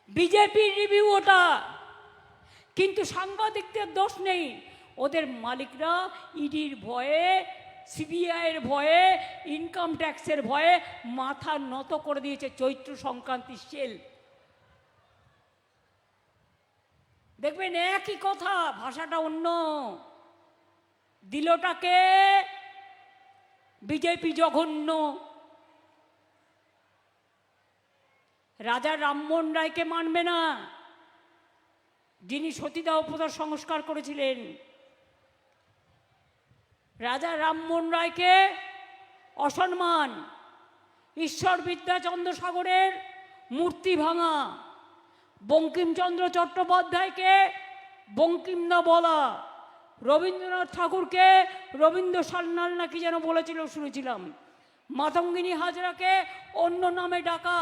বিজেপির রিভিউ ওটা, কিন্তু সাংবাদিকদের দোষ নেই, ওদের মালিকরা ইডির ভয়ে, সিবিআইয়ের ভয়ে, ইনকাম ট্যাক্সের ভয়ে মাথা নত করে দিয়েছে চৈত্র সংক্রান্তি সেল। দেখবেন একই কথা, ভাষাটা অন্য, দিলটাকে বিজেপি জঘন্য। রাজা রামমোহন রায়কে মানবে না, যিনি সতীদাহ প্রথার সংস্কার করেছিলেন। রাজা রামমোহন রায়কে অসম্মান, ঈশ্বর বিদ্যাচন্দ্র সাগরের মূর্তি ভাঙা, বঙ্কিমচন্দ্র চট্টোপাধ্যায়কে বঙ্কিম না বলা, রবীন্দ্রনাথ ঠাকুরকে রবীন্দ্র সান্যাল না কি যেন বলেছিল শুনেছিলাম, মাতঙ্গিনী হাজরাকে অন্য নামে ডাকা।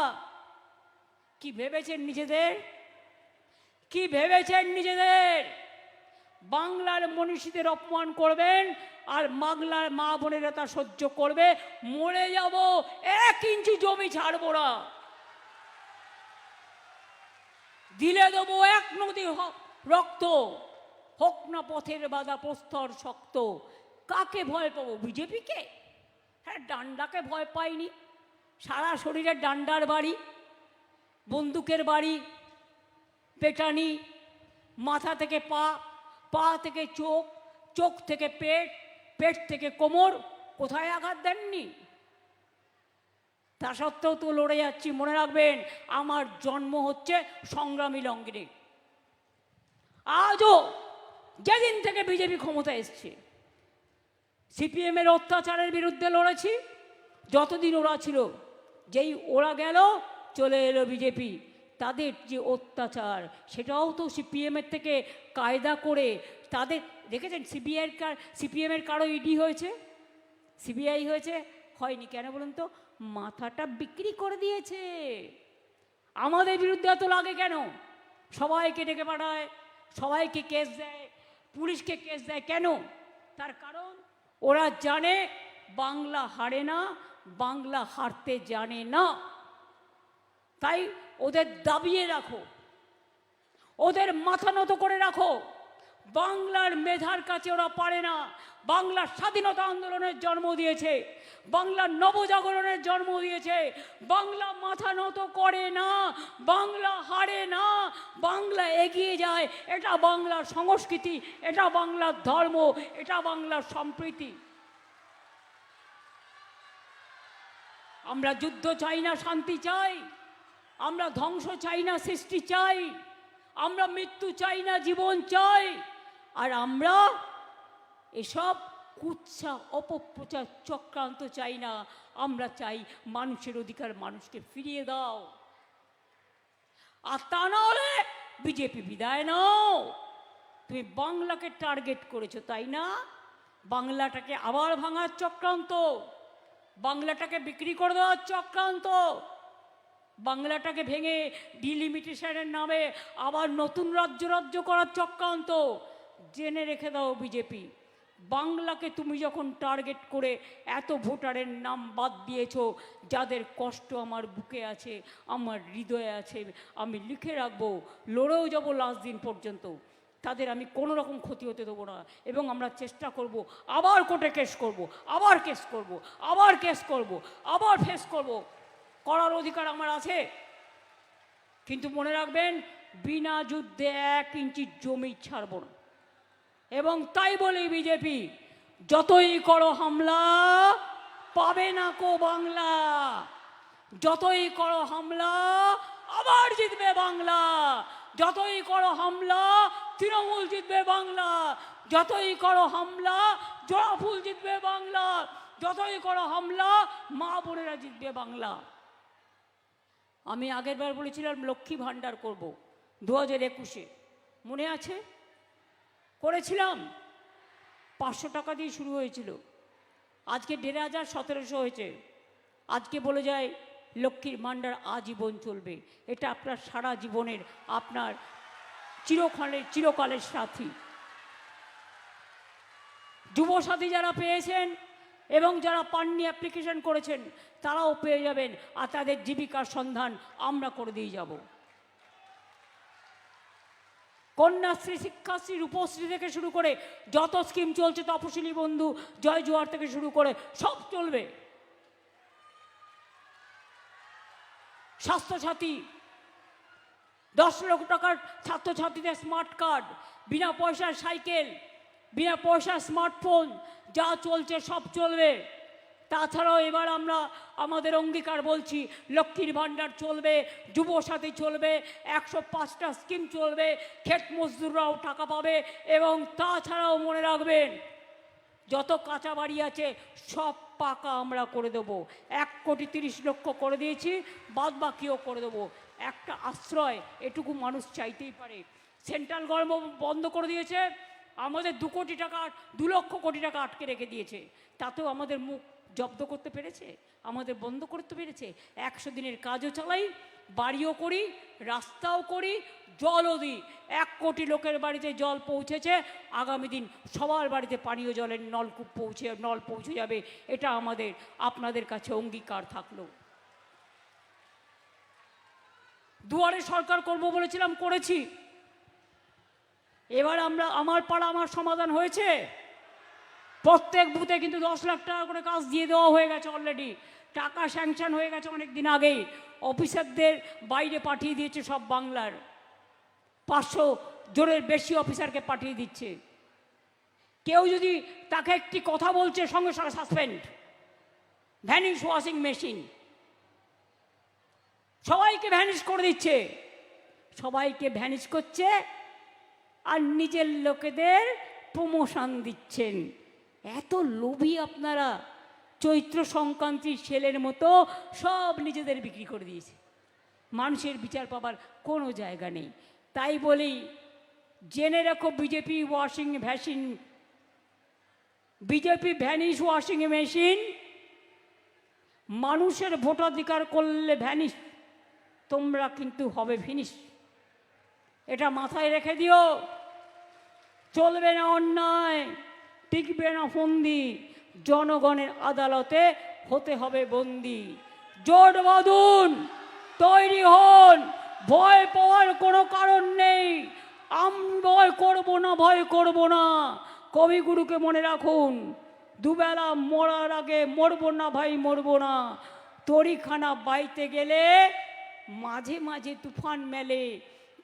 কি ভেবেছেন নিজেদের? কি ভেবেছেন নিজেদের? বাংলার মনীষীদের অপমান করবেন আর বাংলার মা বোনেরা তা সহ্য করবে। মরে যাব, 1 ইঞ্চি জমি ছাড়বো না, দিলে দেবো 1 নদী রক্ত, হোক না পথের বাধা প্রস্তর শক্ত। কাকে ভয় পাবো? বিজেপিকে? হ্যাঁ, ডান্ডাকে ভয় পাইনি, সারা শরীরে ডান্ডার বাড়ি, বন্দুকের বাড়ি, পেটানি, মাথা থেকে পা, পা থেকে চোখ, চোখ থেকে পেট, পেট থেকে কোমর, কোথায় আঘাত দেননি? তা সত্ত্বেও তো লড়ে যাচ্ছি। মনে রাখবেন, আমার জন্ম হচ্ছে সংগ্রামী লঙ্গিনে। আজও যেদিন থেকে বিজেপি ক্ষমতা এসছে, সিপিএমের অত্যাচারের বিরুদ্ধে লড়েছি যতদিন ওরা ছিল, যেই ওরা গেল চলে এলো বিজেপি। তাদের যে অত্যাচার, সেটাও তো সিপিএমের থেকে কায়দা করে তাদের, দেখেছেন সিপিএমের কারো ইডি হয়েছে, সিবিআই হয়েছে? হয়নি। কেন বলুন তো? মাথাটা বিক্রি করে দিয়েছে। আমাদের বিরুদ্ধে এত লাগে কেন? সবাইকে ডেকে পাঠায়, সবাইকে কেস দেয়, পুলিশকে কেস দেয় কেন? তার কারণ ওরা জানে বাংলা হারে না, বাংলা হারতে জানে না। তাই ওদের দাবিয়ে রাখো, ওদের মাথা নত করে রাখো। বাংলার মেধার কাছে ওরা পারে না। বাংলার স্বাধীনতা আন্দোলনের জন্ম দিয়েছে, বাংলার নবজাগরণের জন্ম দিয়েছে। বাংলা মাথা নত করে না, বাংলা হারে না, বাংলা এগিয়ে যায়। এটা বাংলার সংস্কৃতি, এটা বাংলার ধর্ম, এটা বাংলার সম্প্রীতি। আমরা যুদ্ধ চাই না, শান্তি চাই। আমরা ধ্বংস চাই না, সৃষ্টি চাই। আমরা মৃত্যু চাই না, জীবন চাই। আর আমরা এসব কুৎসা অপপ্রচার চক্রান্ত চাই না। আমরা চাই মানুষের অধিকার মানুষকে ফিরিয়ে দাও। আর তা না হলে বিজেপি বিদায় নাও। তুমি বাংলাকে টার্গেট করেছো, তাই না? বাংলাটাকে আবার ভাঙার চক্রান্ত, বাংলাটাকে বিক্রি করে দেওয়ার চক্রান্ত, বাংলাটাকে ভেঙে ডিলিমিটেশনের নামে আবার নতুন রাজ্য করার চক্রান্ত। জেনে রেখে দাও বিজেপি, বাংলাকে তুমি যখন টার্গেট করে এত ভোটারের নাম বাদ দিয়েছো, যাদের কষ্ট আমার বুকে আছে, আমার হৃদয়ে আছে, আমি লিখে রাখবো, লড়েও যাবো লাস্ট দিন পর্যন্ত, তাদের আমি কোনো রকম ক্ষতি হতে দেবো না। এবং আমরা চেষ্টা করব, আবার কোর্টে কেস করব, আবার কেস করব, আবার কেস করব, আবার ফেস করব। করার অধিকার আমার আছে। কিন্তু মনে রাখবেন, বিনা যুদ্ধে 1 ইঞ্চি জমি ছাড়ব না। এবং তাই বলি বিজেপি, যতই করো হামলা পাবে না কো বাংলা, যতই করো হামলা আবার জিতবে বাংলা, যতই করো হামলা তৃণমূল জিতবে বাংলা, যতই করো হামলা জোড়াফুল জিতবে বাংলা, যতই করো হামলা মা বোনেরা জিতবে বাংলা। আমি আগের বার বলেছিলাম লক্ষ্মী ভাণ্ডার করব 2021-এ, মনে আছে? করেছিলাম। 500 টাকা দিয়ে শুরু হয়েছিল, আজকে 1500 1700 হয়েছে। আজকে বলে যায় লক্ষ্মীর ভাণ্ডার আজীবন চলবে। এটা আপনার সারা জীবনের, আপনার চিরকালের সাথী। যুবসাথী যারা পেয়েছেন এবং যারা পাননি, অ্যাপ্লিকেশন করেছেন, তারাও পেয়ে যাবেন, আর তাদের জীবিকার সন্ধান আমরা করে দিয়ে যাব। কন্যাশ্রী, শিক্ষাশ্রী, রূপশ্রী থেকে শুরু করে যত স্কিম চলছে, তপশিলি বন্ধু, জয় জোয়ার থেকে শুরু করে সব চলবে। স্বাস্থ্যসাথী, 10 লক্ষ টাকার ছাত্রছাত্রীদের স্মার্ট কার্ড, বিনা পয়সার সাইকেল, বিনা পয়সার স্মার্টফোন, যা চলছে সব চলবে। তাছাড়াও এবার আমরা আমাদের অঙ্গীকার বলছি, লক্ষ্মীর ভাণ্ডার চলবে, যুবসাথী চলবে, 105টা স্কিম চলবে, ক্ষেত মজদুররাও টাকা পাবে। এবং তাছাড়াও মনে রাখবেন, যত কাঁচা বাড়ি আছে সব পাকা আমরা করে দেবো। 1,30,00,000 করে দিয়েছি, বাদ বাকিও করে দেবো। একটা আশ্রয় এটুকু মানুষ চাইতেই পারে। সেন্ট্রাল গভর্নমেন্ট বন্ধ করে দিয়েছে, আমাদের 2 লক্ষ কোটি টাকা আটকে রেখে দিয়েছে। তাতেও আমাদের মুখ জব্দ করতে পেরেছে, আমাদের বন্ধ করতে পেরেছে। 100 দিনের কাজও চালাই, বাড়িও করি, রাস্তাও করি, জলও দিই। 1 কোটি লোকের বাড়িতে জল পৌঁছেছে। আগামী দিন সবার বাড়িতে পানীয় জলের নল পৌঁছে যাবে। এটা আমাদের আপনাদের কাছে অঙ্গীকার থাকলো। দুয়ারে সরকার করব বলেছিলাম, করেছি। এবার আমরা আমার পাড়া আমার সমাধান হয়েছে। প্রত্যেক বুথে কিন্তু 10 লাখ টাকা করে কাজ দিয়ে দেওয়া হয়ে গেছে অলরেডি। টাকা স্যাংশন হয়ে গেছে অনেক দিন আগেই। অফিসারদের বাইরে পাঠিয়ে দিয়েছে সব বাংলার। 500 জনের বেশি অফিসারকে পাঠিয়ে দিচ্ছে। কেউ যদি তাকে একটি কথা বলছে, সঙ্গে সঙ্গে সাসপেন্ড। ভ্যানিশ ওয়াশিং মেশিন, সবাইকে ভ্যানিশ করে দিচ্ছে, সবাইকে ভ্যানিশ করছে, আর নিজের লোকেদের প্রমোশন দিচ্ছেন। এত লোভী আপনারা, চৈত্র সংক্রান্তির সেলের মতো সব নিজেদের বিক্রি করে দিয়েছে। মানুষের বিচার পাবার কোনো জায়গা নেই। তাই বলি, জেনে রাখো, বিজেপি ভ্যানিশ ওয়াশিং মেশিন, মানুষের ভোটাধিকার করলে ভ্যানিশ, তোমরা কিন্তু হবে ফিনিশ। এটা মাথায় রেখে দিও। চলবে না অন্যায়, টিকবে না ফন্দি, জনগণের আদালতে হতে হবে বন্দি। জোট বাঁধুন, তৈরি হন, ভয় পাওয়ার কোনো কারণ নেই। ভয় করবো না, ভয় করবো না। কবিগুরুকে মনে রাখুন, দুবেলা মরার আগে মরবো না ভাই, মরবো না। তরিখানা বাইতে গেলে মাঝে মাঝে তুফান মেলে,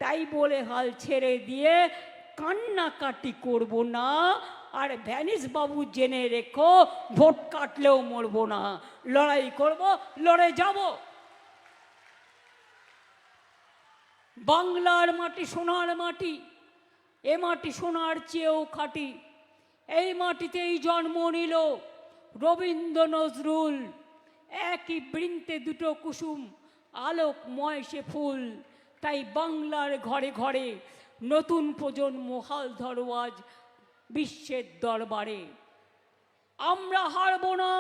তাই বলে হাল ছেড়ে দিয়ে কান্নাকাটি করব না। আর ভ্যানিশ বাবু জেনে রেখো, ভোট কাটলেও মরবো না, লড়াই করব, লড়ে যাব। বাংলার মাটি সোনার মাটি, এ মাটি সোনার চেয়েও খাঁটি। এই মাটিতেই জন্ম নিল রবীন্দ্র নজরুল। একই বৃন্তে দুটো কুসুম, আলোকময় সে ফুল। তাই বাংলার ঘরে ঘরে নতুন প্রজন্ম হাল ধরো আজ বিশ্বের দরবারে। আমরা হারব না,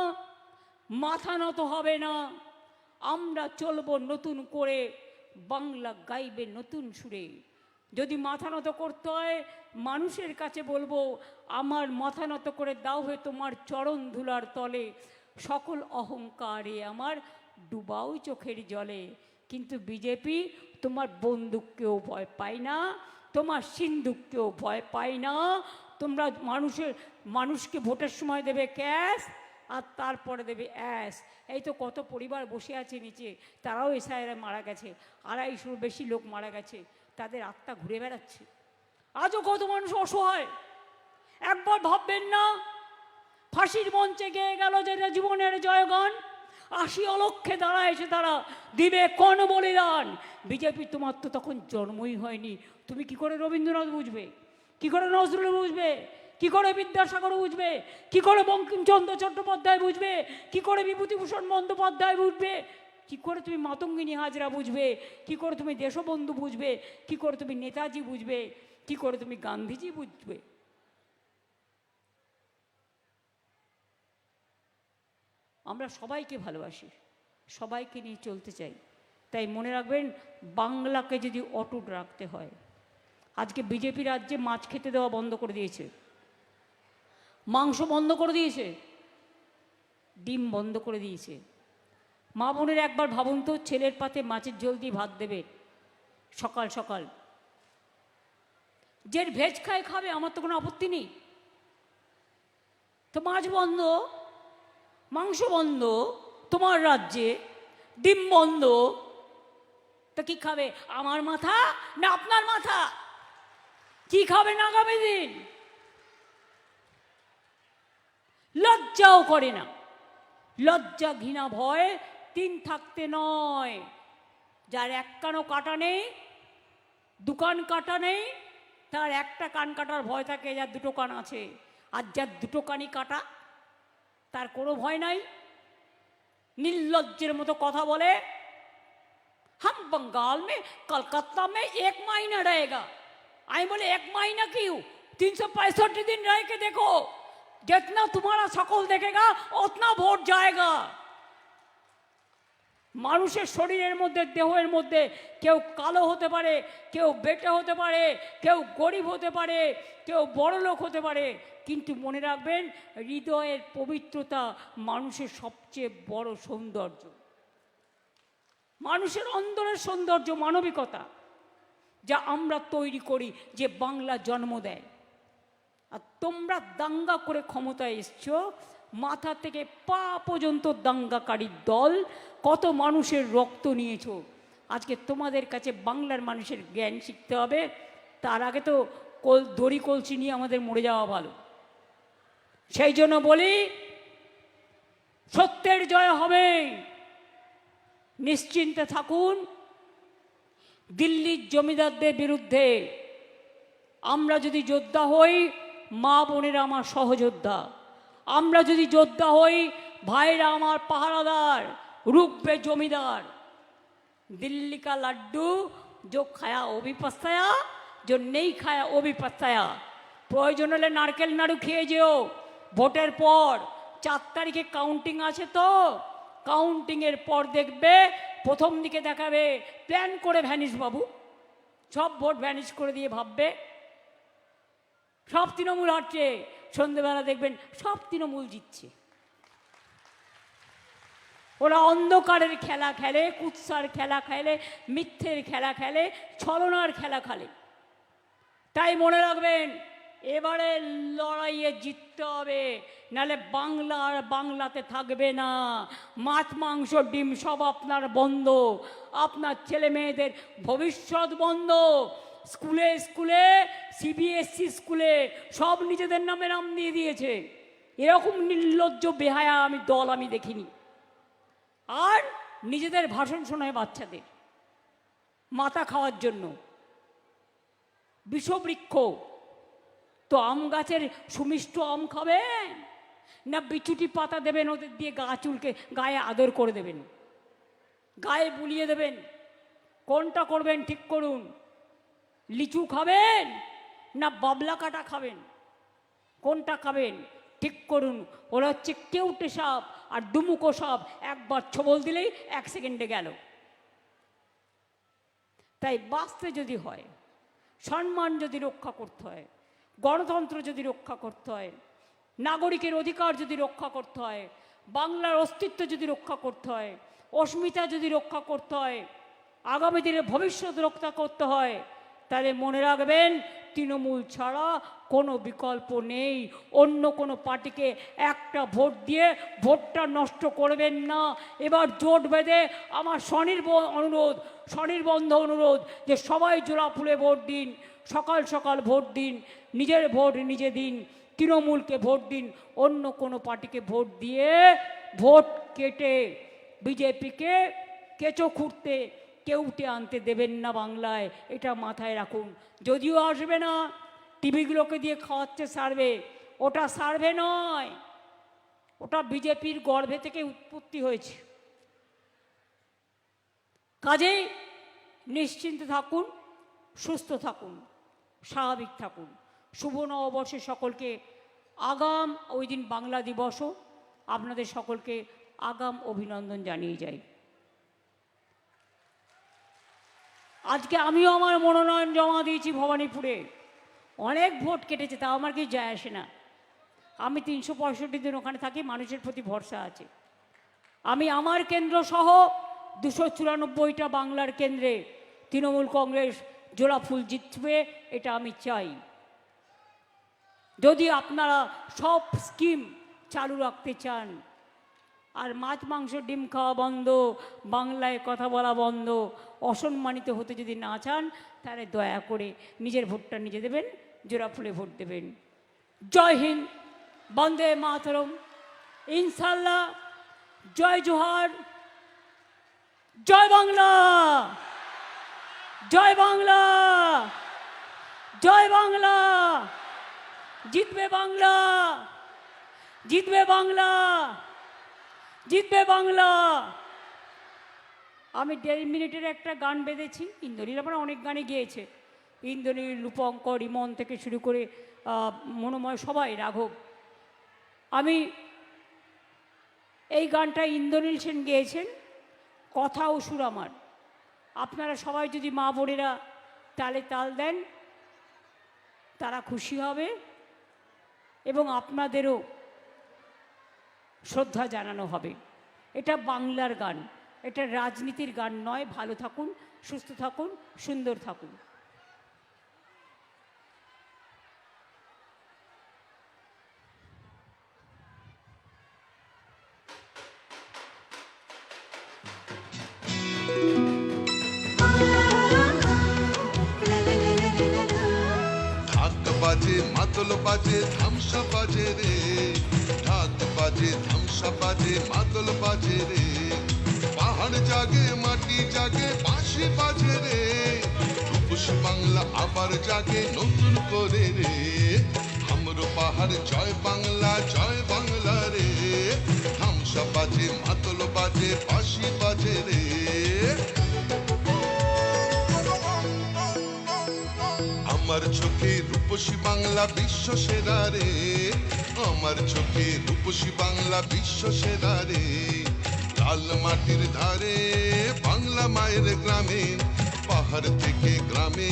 মাথা নত হবে না। আমরা চলব নতুন করে, বাংলা গাইবে নতুন সুরে। যদি মাথা নত করতে হয়, মানুষের কাছে বলবো, আমার মাথা নত করে দাও হয়ে তোমার চরণ ধুলার তলে। সকল অহংকারে আমার ডুবাও চোখের জলে। কিন্তু বিজেপি তোমার বন্দুককেও ভয় পায় না, তোমার সিন্দুককেও ভয় পায় না। তোমরা মানুষকে ভোটের সময় দেবে ক্যাশ, আর তারপরে দেবে অ্যাস। এই তো কত পরিবার বসে আছে নিচে, তারাও এসআইআরে মারা গেছে, 250 বেশি লোক মারা গেছে, তাদের আত্মা ঘুরে বেড়াচ্ছে। আজও কত মানুষ অসহায়। একবার ভাববেন না, ফাঁসির মঞ্চে গেয়ে গেল যেটা জীবনের জয়গান, 80 অলক্ষে দাঁড়ায় তারা দিবে কোন বলিদান। বিজেপি তোমার তো তখন জন্মই হয়নি, তুমি কি করে রবীন্দ্রনাথ বুঝবে, কি করে নজরুল বুঝবে, কি করে বিদ্যাসাগর বুঝবে, কি করে বঙ্কিমচন্দ্র চট্টোপাধ্যায় বুঝবে, কি করে বিভূতিভূষণ বন্দ্যোপাধ্যায় বুঝবে, কি করে তুমি মাতঙ্গিনী হাজরা বুঝবে, কি করে তুমি দেশবন্ধু বুঝবে, কি করে তুমি নেতাজি বুঝবে। কি করে তুমি গান্ধীজি বুঝবে? আমরা সবাইকে ভালোবাসি, সবাইকে নিয়ে চলতে চাই। তাই মনে রাখবেন, বাংলাকে যদি অটুট রাখতে হয়, আজকে বিজেপি রাজ্যে মাছ খেতে দেওয়া বন্ধ করে দিয়েছে, মাংস বন্ধ করে দিয়েছে, ডিম বন্ধ করে দিয়েছে। মা বোনের একবার ভাবুন তো, ছেলের পাতে মাছের ঝোল দিয়ে ভাত দেবে সকাল সকাল। যে ভেজ খায় খাবে, আমার তো কোনো আপত্তি নেই। তো মাছ বন্ধ, মাংস বন্ধ তোমার রাজ্যে, ডিম বন্ধ, তা কি খাবে? আমার মাথা না আপনার মাথা? কি খাবেন আগামী দিন? লজ্জাও করে না। লজ্জা ঘৃণা ভয় তিন থাকতে নয়। যার এক কানও কাটা নেই, দুকান কাটা নেই, তার একটা কান কাটার ভয় থাকে। যার দুটো কান আছে, আর যার দুটো কানই কাটা, তার কোনো ভয় নাই। নির্লজ্জের মতো কথা বলে। हम बंगाल में कलकत्ता में 1 महीना रहेगा। आई बोले 1 महीना क्यों? 365 दिन रह के देखो, जितना तुम्हारा शकल देखेगा उतना वोट जाएगा। মানুষের শরীরের মধ্যে, দেহের মধ্যে কেউ কালো হতে পারে, কেউ বেটে হতে পারে, কেউ গরিব হতে পারে, কেউ বড়লোক হতে পারে, কিন্তু মনে রাখবেন, হৃদয়ের পবিত্রতা মানুষের সবচেয়ে বড় সৌন্দর্য। মানুষের অন্তরের সৌন্দর্য, মানবিকতা, যা আমরা তৈরি করি, যে বাংলা জন্ম দেয়। আর তোমরা দাঙ্গা করে ক্ষমতায় এসছো, মাথা থেকে পা পর্যন্ত দাঙ্গাকারীর দল। কত মানুষের রক্ত নিয়েছো। আজকে তোমাদের কাছে বাংলার মানুষের জ্ঞান শিখতে হবে। তার আগে তো দড়ি কলসি নিয়ে আমাদের মরে যাওয়া ভালো। সেই জন্য বলি, সত্যের জয় হবে, নিশ্চিন্তে থাকুন। দিল্লির জমিদারদের বিরুদ্ধে আমরা যদি যোদ্ধা হই, মা বোনেরা আমার সহযোদ্ধা। আমরা যদি যোদ্ধা হই, ভাইরা আমার পাহারাদার, রুখবে জমিদার। दिल्ली का लड्डू जो खाया वो भी पछताया, जो नहीं खाया वो भी पछताया। প্রয়োজন হলে নারকেল নাড়ু খেয়ে যেও। ভোটের পর 4 তারিখে কাউন্টিং আছে, তো কাউন্টিংয়ের পর দেখবে, প্রথম দিকে দেখাবে প্ল্যান করে ভ্যানিশ বাবু, সব ভোট ভ্যানিশ করে দিয়ে ভাববে সব তৃণমূল হারছে। সন্ধ্যেবেলা দেখবেন সব তৃণমূল জিতছে। ওরা অন্ধকারের খেলা খেলে, কুৎসার খেলা খেলে, মিথ্যের খেলা খেলে, ছলনার খেলা খেলে। তাই মনে রাখবেন, এবারে লড়াইয়ে জিততে হবে, নাহলে বাংলা আর বাংলাতে থাকবে না। মাছ মাংস ডিম সব আপনার বন্ধ, আপনার ছেলে মেয়েদের ভবিষ্যৎ বন্ধ। স্কুলে স্কুলে, সিবিএসসি স্কুলে সব নিজেদের নামে নাম দিয়ে দিয়েছে। এরকম নির্লজ্জ বেহায়া দল আমি দেখিনি। আর নিজেদের ভাষণ শোনায় বাচ্চাদের মাথা খাওয়ার জন্য। বিষবৃক্ষ তো আম গাছের সুমিষ্ট আম খাবেন, না বিচুটি পাতা দেবেন ওদের দিয়ে গা চুলকে গায়ে আদর করে দেবেন, গায়ে বুলিয়ে দেবেন? কোনটা করবেন ঠিক করুন। লিচু খাবেন না বাবলা কাটা খাবেন? কোনটা খাবেন ঠিক করুন। ওরা হচ্ছে কেউটে সাপ আর দুমুখো সাপ, একবার ছবল দিলেই 1 সেকেন্ডে গেল। তাই বাঁচতে যদি হয়, সম্মান যদি রক্ষা করতে হয়, গণতন্ত্র যদি রক্ষা করতে হয়, নাগরিকের অধিকার যদি রক্ষা করতে হয়, বাংলার অস্তিত্ব যদি রক্ষা করতে হয়, অস্মিতা যদি রক্ষা করতে হয়, আগামী দিনের ভবিষ্যৎ রক্ষা করতে হয়, তাহলে মনে রাখবেন, তৃণমূল ছাড়া কোনো বিকল্প নেই। অন্য কোনো পার্টিকে একটা ভোট দিয়ে ভোটটা নষ্ট করবেন না। এবার জোট বেঁধে আমার স্বনির্বন্ধ অনুরোধ যে সবাই জোড়া ফুলে ভোট দিন, সকাল সকাল ভোট দিন, নিজের ভোট নিজে দিন, তৃণমূলকে ভোট দিন। অন্য কোনো পার্টিকে ভোট দিয়ে ভোট কেটে বিজেপিকে কেঁচো খুঁড়তে, কেউটে আনতে দেবেন না বাংলায়। এটা মাথায় রাখুন। যদিও আসবে না, টিভিগুলোকে দিয়ে খাওয়াচ্ছে সার্ভে, ওটা সার্ভে নয়, ওটা বিজেপির গর্ভে থেকে উৎপত্তি হয়েছে। কাজেই নিশ্চিন্তে থাকুন, সুস্থ থাকুন। স্বাভাবিক থাকুন। শুভ নববর্ষে সকলকে আগাম, ওই দিন বাংলা দিবসও, আপনাদের সকলকে আগাম অভিনন্দন জানিয়ে যাই। আজকে আমিও আমার মনোনয়ন জমা দিয়েছি ভবানীপুরে। অনেক ভোট কেটেছে, তাও আমার কি যায় আসে না। আমি 365 দিন ওখানে থাকি, মানুষের প্রতি ভরসা আছে। আমি আমার কেন্দ্র সহ 294টা বাংলার কেন্দ্রে তৃণমূল কংগ্রেস জোড়াফুল জিতবে, এটা আমি চাই। যদি আপনারা সব স্কিম চালু রাখতে চান, আর মাছ মাংস ডিম খাওয়া বন্ধ, বাংলায় কথা বলা বন্ধ, অসম্মানিত হতে যদি না চান, তাহলে দয়া করে নিজের ভোটটা নিজে দেবেন, জোড়াফুলে ভোট দেবেন। জয় হিন্দ, বন্দে মাতরম, ইনশাল্লাহ, জয় জোহার, জয় বাংলা, জয় বাংলা, জয় বাংলা। জিতবে বাংলা, জিতবে বাংলা, জিতবে বাংলা। আমি 1.5 মিনিটের একটা গান বেঁধেছি। ইন্দ্রনীল আমরা অনেক গানে গিয়েছে, ইন্দ্রনীল, রূপঙ্কর, ইমন থেকে শুরু করে মনোময় সবাই, রাঘব। আমি এই গানটা ইন্দ্রনীল সেন গেয়েছেন, কথা ও সুর আমার। আপনারা সবাই যদি মা বোনেরা তালে তাল দেন, তারা খুশি হবে এবং আপনাদেরও শ্রদ্ধা জানানো হবে। এটা বাংলার গান, এটা রাজনীতির গান নয়। ভালো থাকুন, সুস্থ থাকুন, সুন্দর থাকুন। বাজে মাদল বাজে ধামসা বাজে রে, ঢাক বাজে ধামসা বাজে মাদল বাজে রে, পাহাড় জাগে মাটি জাগে বাঁশি বাজে রে, রূপসী বাংলা আবার জাগে নতুন করে রে, আমরো পাহাড় জয় বাংলা রে, ধামসা বাজে মাদল বাজে বাঁশি বাজে রে। আমার চোখে রূপসী বাংলা বিশ্ব সেরা রে, আমার চোখে রূপসী বাংলা বিশ্ব সেরা রে, লাল মাটির ধারে বাংলা মায়ের গ্রামে, পাহাড় থেকে গ্রামে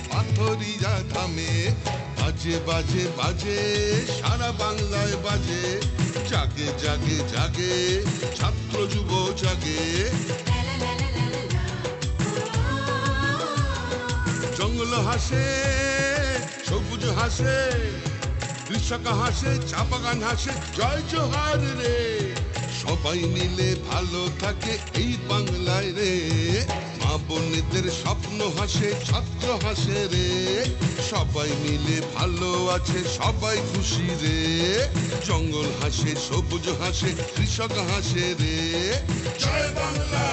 পাথরিয়া থামে, বাজে বাজে বাজে সারা বাংলায় বাজে, জাগে জাগে জাগে ছাত্র যুব জাগে। জঙ্গল হাসে সবুজ হাসে, কৃষক হাসে চা বাগান হাসে, জয় জোহার রে, সবাই মিলে ভালো থাকে এই বাংলায় রে, মা বোনেদের স্বপ্ন হাসে ছাত্র হাসে রে, সবাই মিলে ভালো আছে সবাই খুশি রে, জঙ্গল হাসে সবুজ হাসে কৃষক হাসে রে, জয় বাংলা।